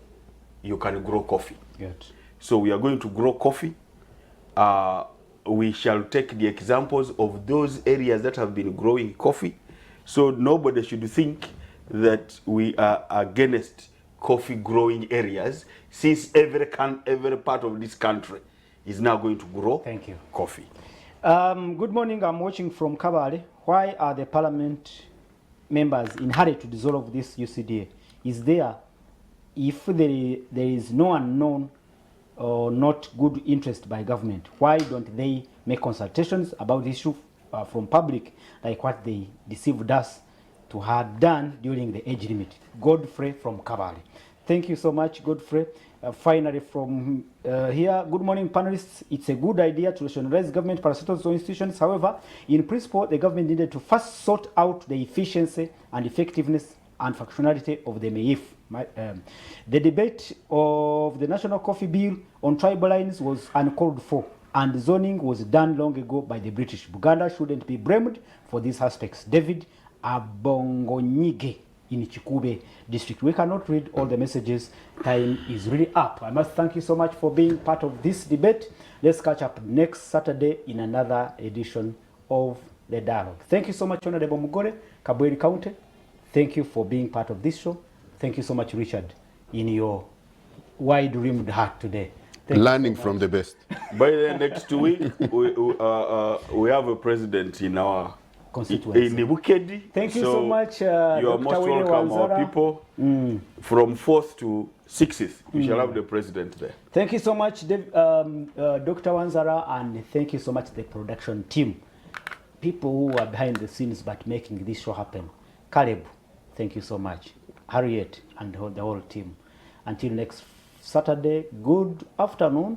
you can grow coffee. Good. So we are going to grow coffee. We shall take the examples of those areas that have been growing coffee. So nobody should think that we are against coffee growing areas, since every part of this country is now going to grow coffee. Good morning, I'm watching from Kabale. Why are the parliament members in hurry to dissolve this UCDA? Is there, if there is no unknown or not good interest by government, why don't they make consultations about the issue from public, like what they deceived us to have done during the age limit? Godfrey from Kabale. Thank you so much, Godfrey. Finally from here, good morning panelists. It's a good idea to rationalize government parasitals or institutions. However, in principle, the government needed to first sort out the efficiency and effectiveness and functionality of the MEIF. The debate of the National Coffee Bill on tribal lines was uncalled for, and zoning was done long ago by the British. Buganda shouldn't be blamed for these aspects. David Abongonyige in Chikube district. We cannot read all the messages. Time is really up. I must thank you so much for being part of this debate. Let's catch up next Saturday in another edition of the Dialogue. Thank you so much, Honorable Mugore, Kabweri County. Thank you for being part of this show. Thank you so much, Richard, in your wide-rimmed hat today. Learning from the best. By the next week, we have a president in our constituency. In Wukedi. Thank you so much, you are most welcome, our people. From 4th to 6th, we shall have the president there. Thank you so much, Dr. Wanzara, and thank you so much, the production team. People who are behind the scenes but making this show happen. Caleb, thank you so much. Harriet and the whole team. Until next Saturday, good afternoon.